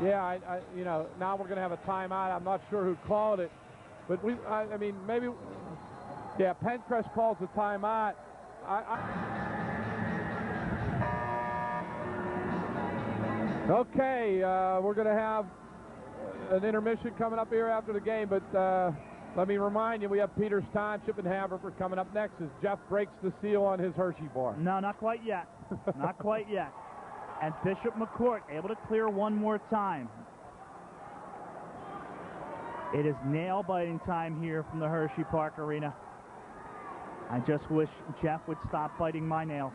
Yeah, you know, now we're going to have a timeout. I'm not sure who called it, but I mean, maybe, yeah, Penncrest calls the timeout. Okay, we're going to have an intermission coming up here after the game, but let me remind you, we have Peters Township and Haverford coming up next as Jeff breaks the seal on his Hershey bar. No, not quite yet. Not quite yet. And Bishop McCort able to clear one more time. It is nail-biting time here from the Hersheypark Arena. I just wish Jeff would stop biting my nails.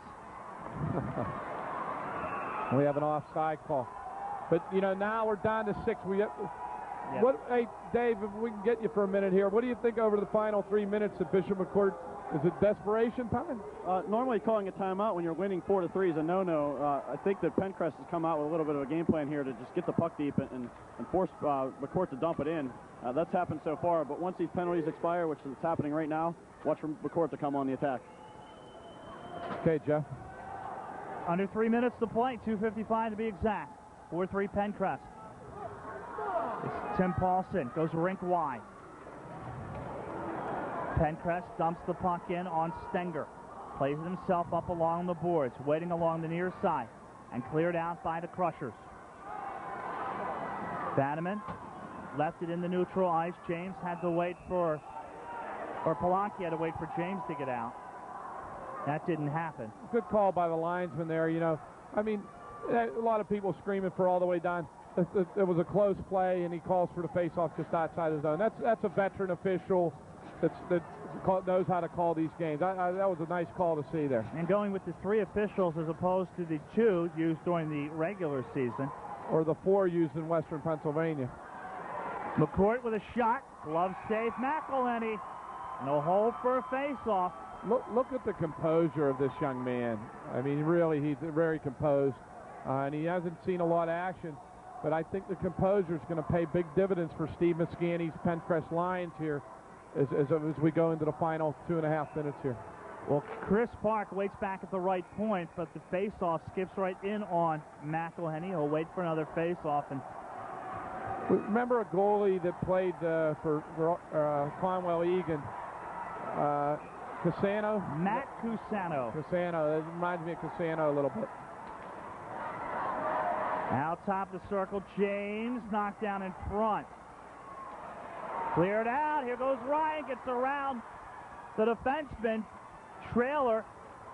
We have an offside call. But, you know, now we're down to 6. Hey, Dave, if we can get you for a minute here, what do you think over the final 3 minutes at Bishop McCort? Is it desperation time? Normally calling a timeout when you're winning 4-3 is a no-no. I think that Penncrest has come out with a little bit of a game plan here to just get the puck deep and force McCort to dump it in. That's happened so far, but once these penalties expire, which is happening right now, watch for McCort to come on the attack. Okay, Jeff. Under 3 minutes to play, 2:55 to be exact. 4-3 Penncrest. It's Tim Paulson, goes rink wide. Penncrest dumps the puck in on Stenger. Plays it himself up along the boards, waiting along the near side, and cleared out by the Crushers. Bannerman left it in the neutral ice. James had to wait for, or Polanki had to wait for James to get out. That didn't happen. Good call by the linesman there, you know. I mean, a lot of people screaming for all the way down. It was a close play, and he calls for the face-off just outside the zone. That's a veteran official that knows how to call these games. That was a nice call to see there. And going with the 3 officials as opposed to the 2 used during the regular season. Or the 4 used in Western Pennsylvania. McCort with a shot. Glove save, McElhenney. No hold for a face-off. Look at the composure of this young man. I mean, really, he's very composed. And he hasn't seen a lot of action. But I think the composure is going to pay big dividends for Steve Muscani's Penncrest Lions here as we go into the final 2.5 minutes here. Well, Chris Park waits back at the right point, but the face-off skips right in on McElhenney. He'll wait for another face-off. And remember a goalie that played for Conwell Egan, Cassano? Matt Cusano. Cassano. That reminds me of Cassano a little bit. Out top of the circle, James knocked down in front. Cleared out. Here goes Ryan. Gets around the defenseman. Trailer.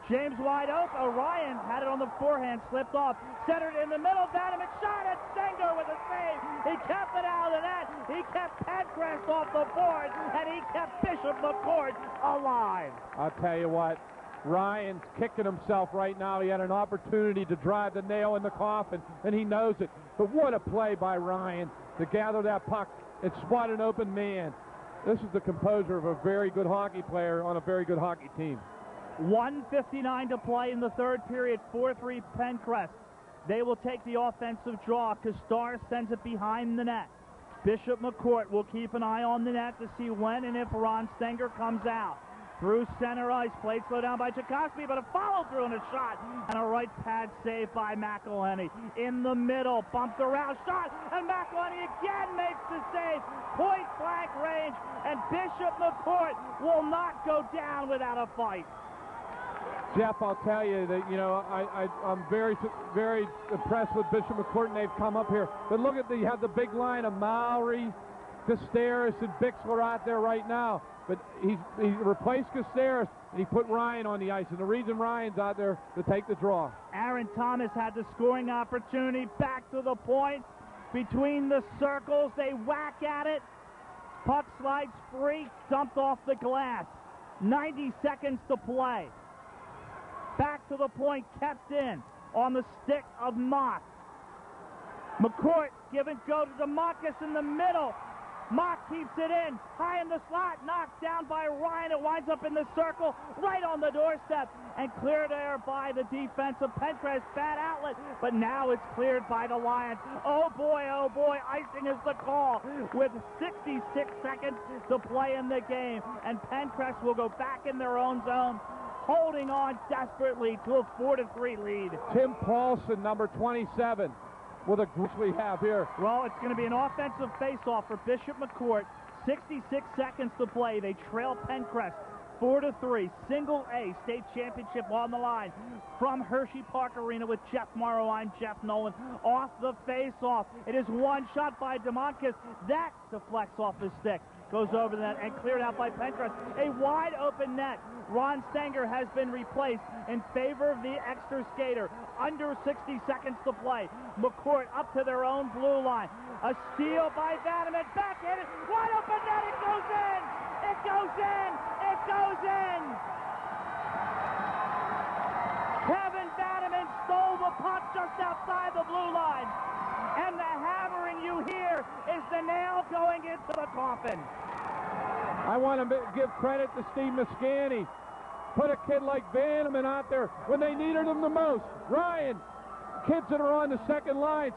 James wide open. Ryan had it on the forehand, slipped off. Centered in the middle. Vanderman shot at Stenger with a save. He kept it out of the net. He kept Penncrest off the board, and he kept Bishop McCort alive. I'll tell you what, Ryan's kicking himself right now. He had an opportunity to drive the nail in the coffin, and he knows it. But what a play by Ryan to gather that puck and spot an open man. This is the composure of a very good hockey player on a very good hockey team. 1:59 to play in the third period, 4-3 Penncrest. They will take the offensive draw. Castar sends it behind the net. Bishop McCort will keep an eye on the net to see when and if Ron Stenger comes out. Through center ice, played slow down by Tchaikovsky, but a follow-through and a shot, and a right pad save by McElhenney. In the middle, bumped around, shot, and McElhenney again makes the save. Point-blank range, and Bishop McCort will not go down without a fight. Jeff, I'll tell you that, you know, I'm very, very impressed with Bishop McCort, and they've come up here. But look at you have the big line of Mowry, Casteris, and Bixler out there right now. But he replaced Casteris, and he put Ryan on the ice. And the reason Ryan's out there to take the draw. Aaron Thomas had the scoring opportunity. Back to the point. Between the circles, they whack at it. Puck slides free, dumped off the glass. 90 seconds to play. Back to the point, kept in on the stick of Mock. McCort give and go to DeMarcus in the middle. Mock keeps it in, high in the slot, knocked down by Ryan. It winds up in the circle, right on the doorstep, and cleared there by the defense of Penncrest. Bad outlet, but now it's cleared by the Lions. Oh boy, icing is the call with 66 seconds to play in the game, and Penncrest will go back in their own zone, holding on desperately to a 4-3 lead. Tim Paulson, number 27. What a group we have here. Well, it's going to be an offensive face-off for Bishop McCort. 66 seconds to play. They trail Penncrest 4-3. Single A state championship on the line from Hersheypark Arena with Jeff Morrow. I'm Jeff Nolan. Off the face-off. It is one shot by DeMarcus. That deflects off his stick. Goes over the net and cleared out by Penncrest. A wide open net. Ron Stenger has been replaced in favor of the extra skater. Under 60 seconds to play. McCort up to their own blue line. A steal by Vanderman. Back in it. Wide open net. It goes in. It goes in. It goes in. Kevin Vanderman stole the puck just outside the blue line. And the hammering you hear is the nail going into the coffin. I want to give credit to Steve Muscani. Put a kid like Vanderman out there when they needed him the most. Ryan, kids that are on the second line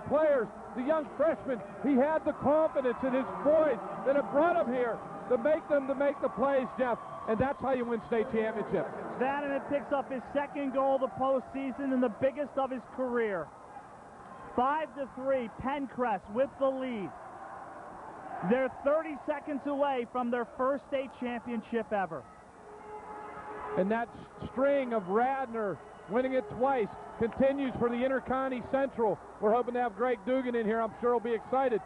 players, the young freshmen, he had the confidence in his boys that have brought him here to make the plays, Jeff. And that's how you win state championship. Vanderman picks up his second goal of the postseason and the biggest of his career. 5-3, Penncrest with the lead. They're 30 seconds away from their first state championship ever. And that string of Radnor winning it twice continues for the Intercounty Central. We're hoping to have Greg Dugan in here. I'm sure he'll be excited.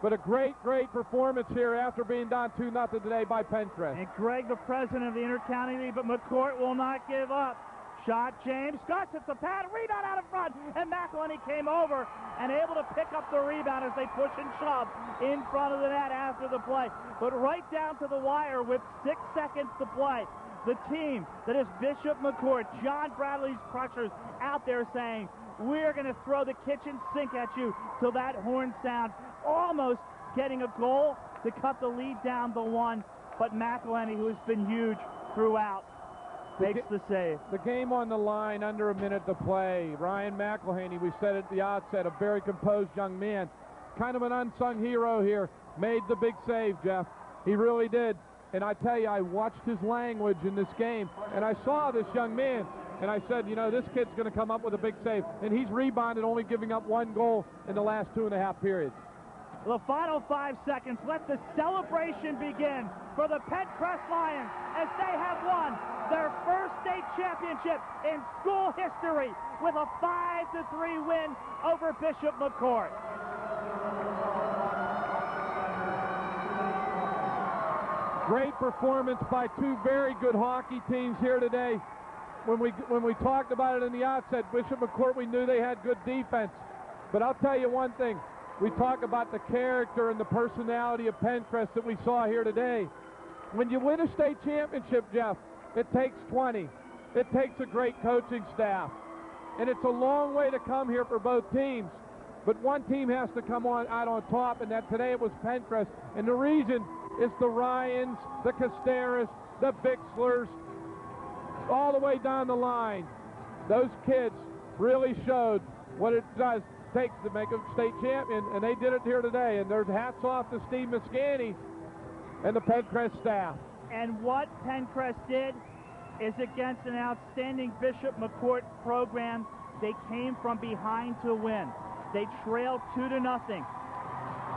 But a great performance here after being down 2-0 today by Penncrest. And Greg, the president of the Intercounty League, but McCort will not give up. Shot, James, Scott hits the pad, rebound out in front, and McElhenney came over and able to pick up the rebound as they push and shove in front of the net after the play. But right down to the wire with 6 seconds to play, the team that is Bishop McCort, John Bradley's Crushers, out there saying, we're going to throw the kitchen sink at you till that horn sounds, almost getting a goal to cut the lead down to 1. But McElhenney, who has been huge throughout, makes the save. The game on the line, under a minute to play. Ryan McElhenney, we said at the outset, a very composed young man. Kind of an unsung hero here. Made the big save, Jeff. He really did. And I tell you, I watched his language in this game, and I saw this young man, and I said, you know, this kid's going to come up with a big save. And he's rebounded, only giving up 1 goal in the last 2.5 periods. The final 5 seconds, let the celebration begin for the Penncrest Lions as they have won their first state championship in school history with a 5-3 win over Bishop McCort. Great performance by 2 very good hockey teams here today. When we talked about it in the outset, Bishop McCort, we knew they had good defense. But I'll tell you one thing. We talk about the character and the personality of Penncrest that we saw here today. When you win a state championship, Jeff, it takes 20. It takes a great coaching staff. And it's a long way to come here for both teams. But one team has to come out on top, and that today it was Penncrest. And the reason is the Ryans, the Casteras, the Bixlers, all the way down the line. Those kids really showed what it does takes to make a state champion, and they did it here today. And their hats off to Steve Muscani and the Penncrest staff. And what Penncrest did is against an outstanding Bishop McCort program. They came from behind to win. They trailed 2-0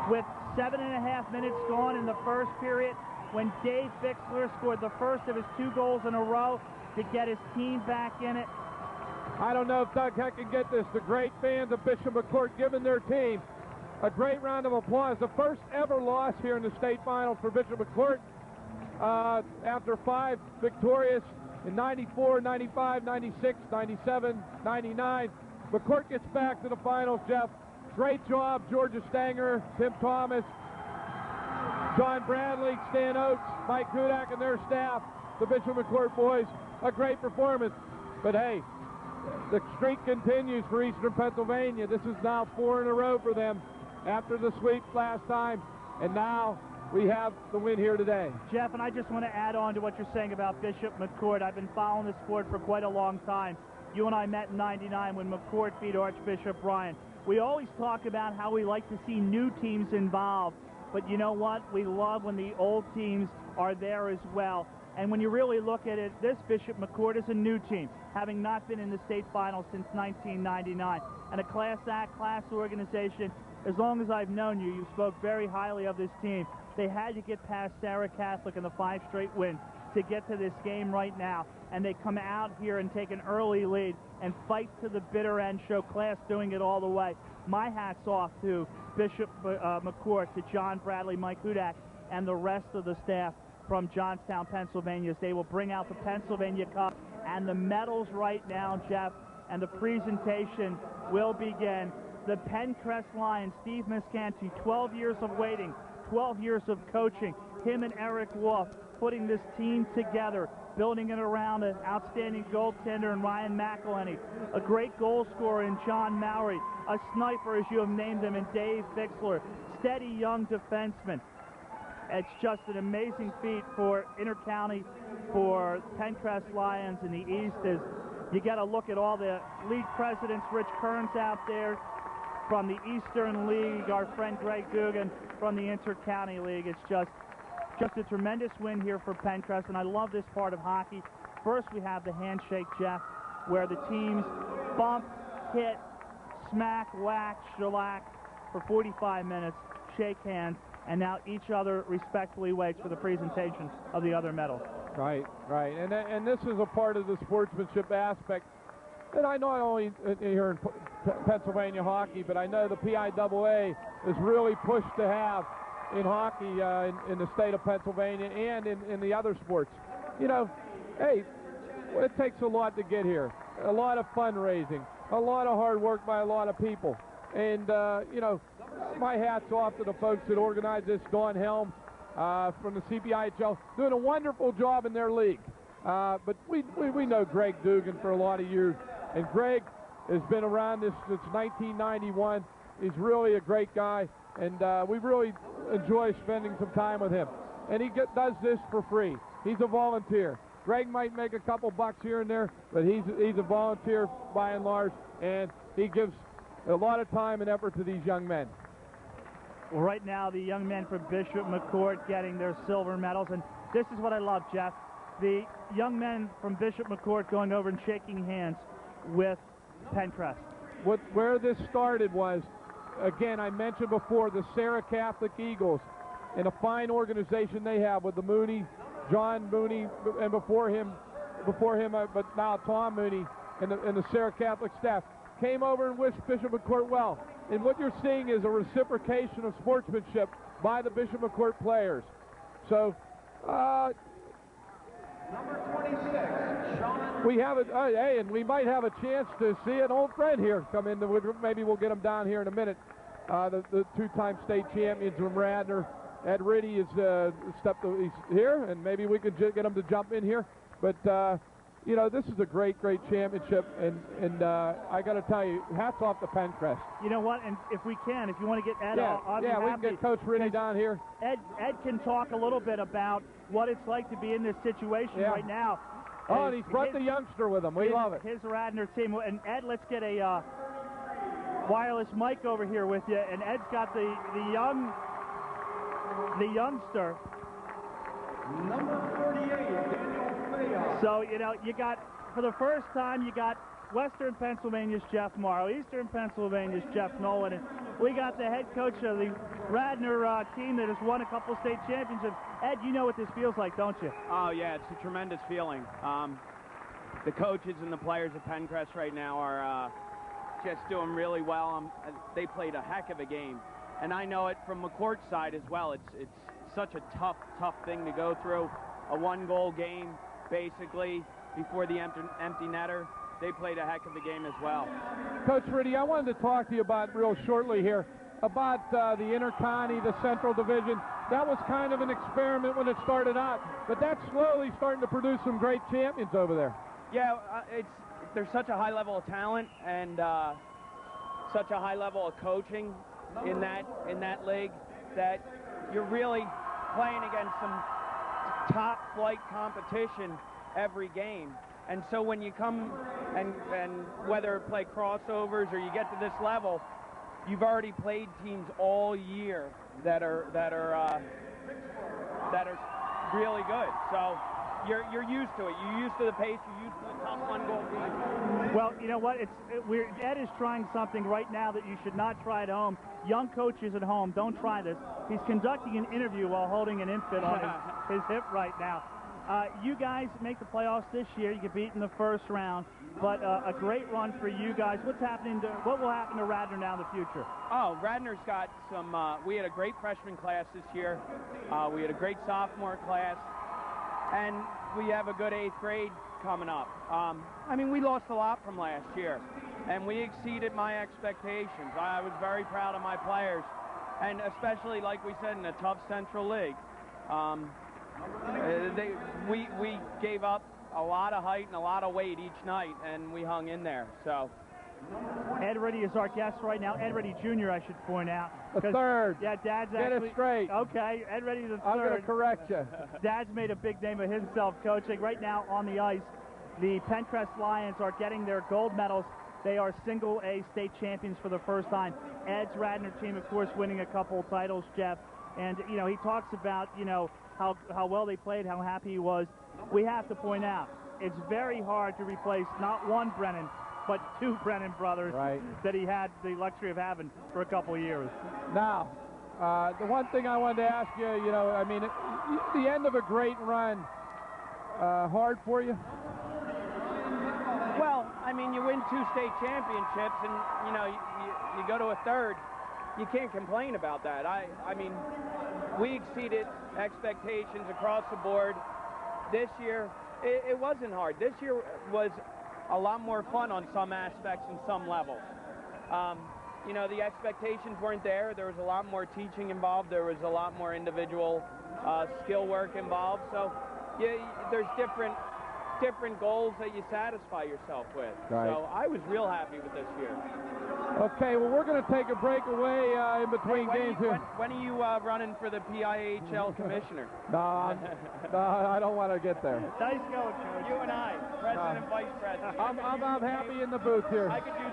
with 7.5 minutes gone in the first period when Dave Bixler scored the first of his 2 goals in a row to get his team back in it. I don't know if Doug Heck can get this. The great fans of Bishop McCort giving their team a great round of applause. The first ever loss here in the state finals for Bishop McCort after 5 victorious in 94, 95, 96, 97, 99. McCort gets back to the finals, Jeff. Great job, Georgia Stanger, Tim Thomas, John Bradley, Stan Oates, Mike Kudak, and their staff, the Bishop McCort boys. A great performance. But hey, the streak continues for Eastern Pennsylvania. This is now 4 in a row for them after the sweep last time, and now we have the win here today. Jeff, and I just want to add on to what you're saying about Bishop McCort. I've been following this sport for quite a long time. You and I met in '99 when McCort beat Archbishop Bryant. We always talk about how we like to see new teams involved, but you know what? We love when the old teams are there as well. And when you really look at it, this Bishop McCort is a new team, having not been in the state finals since 1999. And a class act, class organization. As long as I've known you, you spoke very highly of this team. They had to get past Sarah Catholic in the 5 straight wins to get to this game right now. And they come out here and take an early lead and fight to the bitter end, show class doing it all the way. My hat's off to Bishop McCort, to John Bradley, Mike Hudak, and the rest of the staff from Johnstown, Pennsylvania, as they will bring out the Pennsylvania Cup and the medals right now, Jeff, and the presentation will begin. The Penncrest Lions, Steve Muscani, 12 years of waiting, 12 years of coaching, him and Eric Wolf putting this team together, building it around an outstanding goaltender in Ryan McElhenney, a great goal scorer in John Mowry, a sniper, as you have named him, in Dave Bixler, steady young defenseman. It's just an amazing feat for Intercounty, for Penncrest Lions in the East. As you got to look at all the league presidents, Rich Kearns out there from the Eastern League, our friend Greg Dugan from the Intercounty League. It's just a tremendous win here for Penncrest, and I love this part of hockey. First, we have the handshake, Jeff, where the teams bump, hit, smack, whack, shellac for 45 minutes, shake hands, and now each other respectfully waits for the presentation of the other medals. Right, right. And this is a part of the sportsmanship aspect that I not only here in Pennsylvania hockey, but I know the PIAA is really pushed to have in hockey in the state of Pennsylvania and in the other sports. You know, hey, it takes a lot to get here. A lot of fundraising, a lot of hard work by a lot of people. And, you know, my hat's off to the folks that organized this. Dawn Helm from the CBIHL doing a wonderful job in their league. But we know Greg Dugan for a lot of years, and Greg has been around this since 1991. He's really a great guy, and we really enjoy spending some time with him. And he does this for free. He's a volunteer. Greg might make a couple bucks here and there, but he's a volunteer by and large, and he gives a lot of time and effort to these young men. Well, right now, the young men from Bishop McCort getting their silver medals. And this is what I love, Jeff. The young men from Bishop McCort going over and shaking hands with Penncrest. Where this started was, again, I mentioned before, the Sarah Catholic Eagles, and a fine organization they have with the Mooney, John Mooney, and before him, but now Tom Mooney, and the Sarah Catholic staff came over and wished Bishop McCort well. And what you're seeing is a reciprocation of sportsmanship by the Bishop McCort players. So, number 26, Sean. we have it. Hey, and we might have a chance to see an old friend here come in. Maybe we'll get him down here in a minute. The two-time state champions from Radnor. Ed Riddy is he's here, and maybe we could get him to jump in here. But you know, this is a great championship, and I got to tell you, hats off to Penncrest. You know what? And if we can, if you want to get Ed, I'll be we happy. can get Coach Riddy down here. Ed can talk a little bit about what it's like to be in this situation right now. Oh, and he's brought the youngster with him. We love it. His Radnor team. And Ed, let's get a wireless mic over here with you. And Ed's got the youngster. Number 48, Daniel Fayos. So, you know, you got, for the first time, you got Western Pennsylvania's Jeff Morrow, Eastern Pennsylvania's Jeff Nolan, and we got the head coach of the Radnor team that has won a couple state championships. Ed, you know what this feels like, don't you? Oh, yeah, it's a tremendous feeling. The coaches and the players of Penncrest right now are just doing really well. They played a heck of a game. And I know it from McCourt's side as well. It's such a tough thing to go through. A one-goal game, basically, before the empty netter. They played a heck of a game as well. Coach Riddy, I wanted to talk to you about real shortly here about the Intercounty, the Central Division. That was kind of an experiment when it started out, but that's slowly starting to produce some great champions over there. Yeah, there's such a high level of talent and such a high level of coaching in that league that you're really playing against some top flight competition every game. And so when you come and whether play crossovers or you get to this level, you've already played teams all year that are really good. So you're used to it. You're used to the pace. You're used to the tough one-goal game. Well, you know what? Ed is trying something right now that you should not try at home. Young coaches at home, don't try this. He's conducting an interview while holding an infant on his hip right now. You guys make the playoffs this year. You get beat in the first round, but a great run for you guys. What will happen to Radnor now in the future? Oh, Radnor's got some. We had a great freshman class this year. We had a great sophomore class, and we have a good 8th grade coming up. I mean, we lost a lot from last year, and we exceeded my expectations. I was very proud of my players, and especially, like we said, in a tough Central League. We gave up a lot of height and a lot of weight each night, and we hung in there. So Ed Riddy is our guest right now. Ed Riddy Jr., I should point out. The third. Yeah, Dad's Get actually... it straight. Okay, Ed Riddy the third. I'm going to correct you. Dad's made a big name of himself coaching. Right now on the ice, the Penncrest Lions are getting their gold medals. They are single-A state champions for the first time. Ed's Radnor team, of course, winning a couple titles, Jeff. And, you know, he talks about, you know, how well they played, how happy he was. We have to point out, it's very hard to replace not one Brennan, but 2 Brennan brothers that he had the luxury of having for a couple of years. Now, the one thing I wanted to ask you, you know, I mean, the end of a great run, hard for you? Well, I mean, you win 2 state championships, and you know you go to a third. You can't complain about that. I mean, we exceeded expectations across the board. This year, it wasn't hard. This year was a lot more fun on some aspects and some levels. You know, the expectations weren't there. There was a lot more teaching involved. There was a lot more individual skill work involved. So there's different goals that you satisfy yourself with. Right. So I was real happy with this year. Okay, well, we're going to take a break away in between games here. When are you running for the PIHL commissioner? No, I don't want to get there. Nice going, Coach. You and I, president and vice president. I'm happy in the booth here. I could use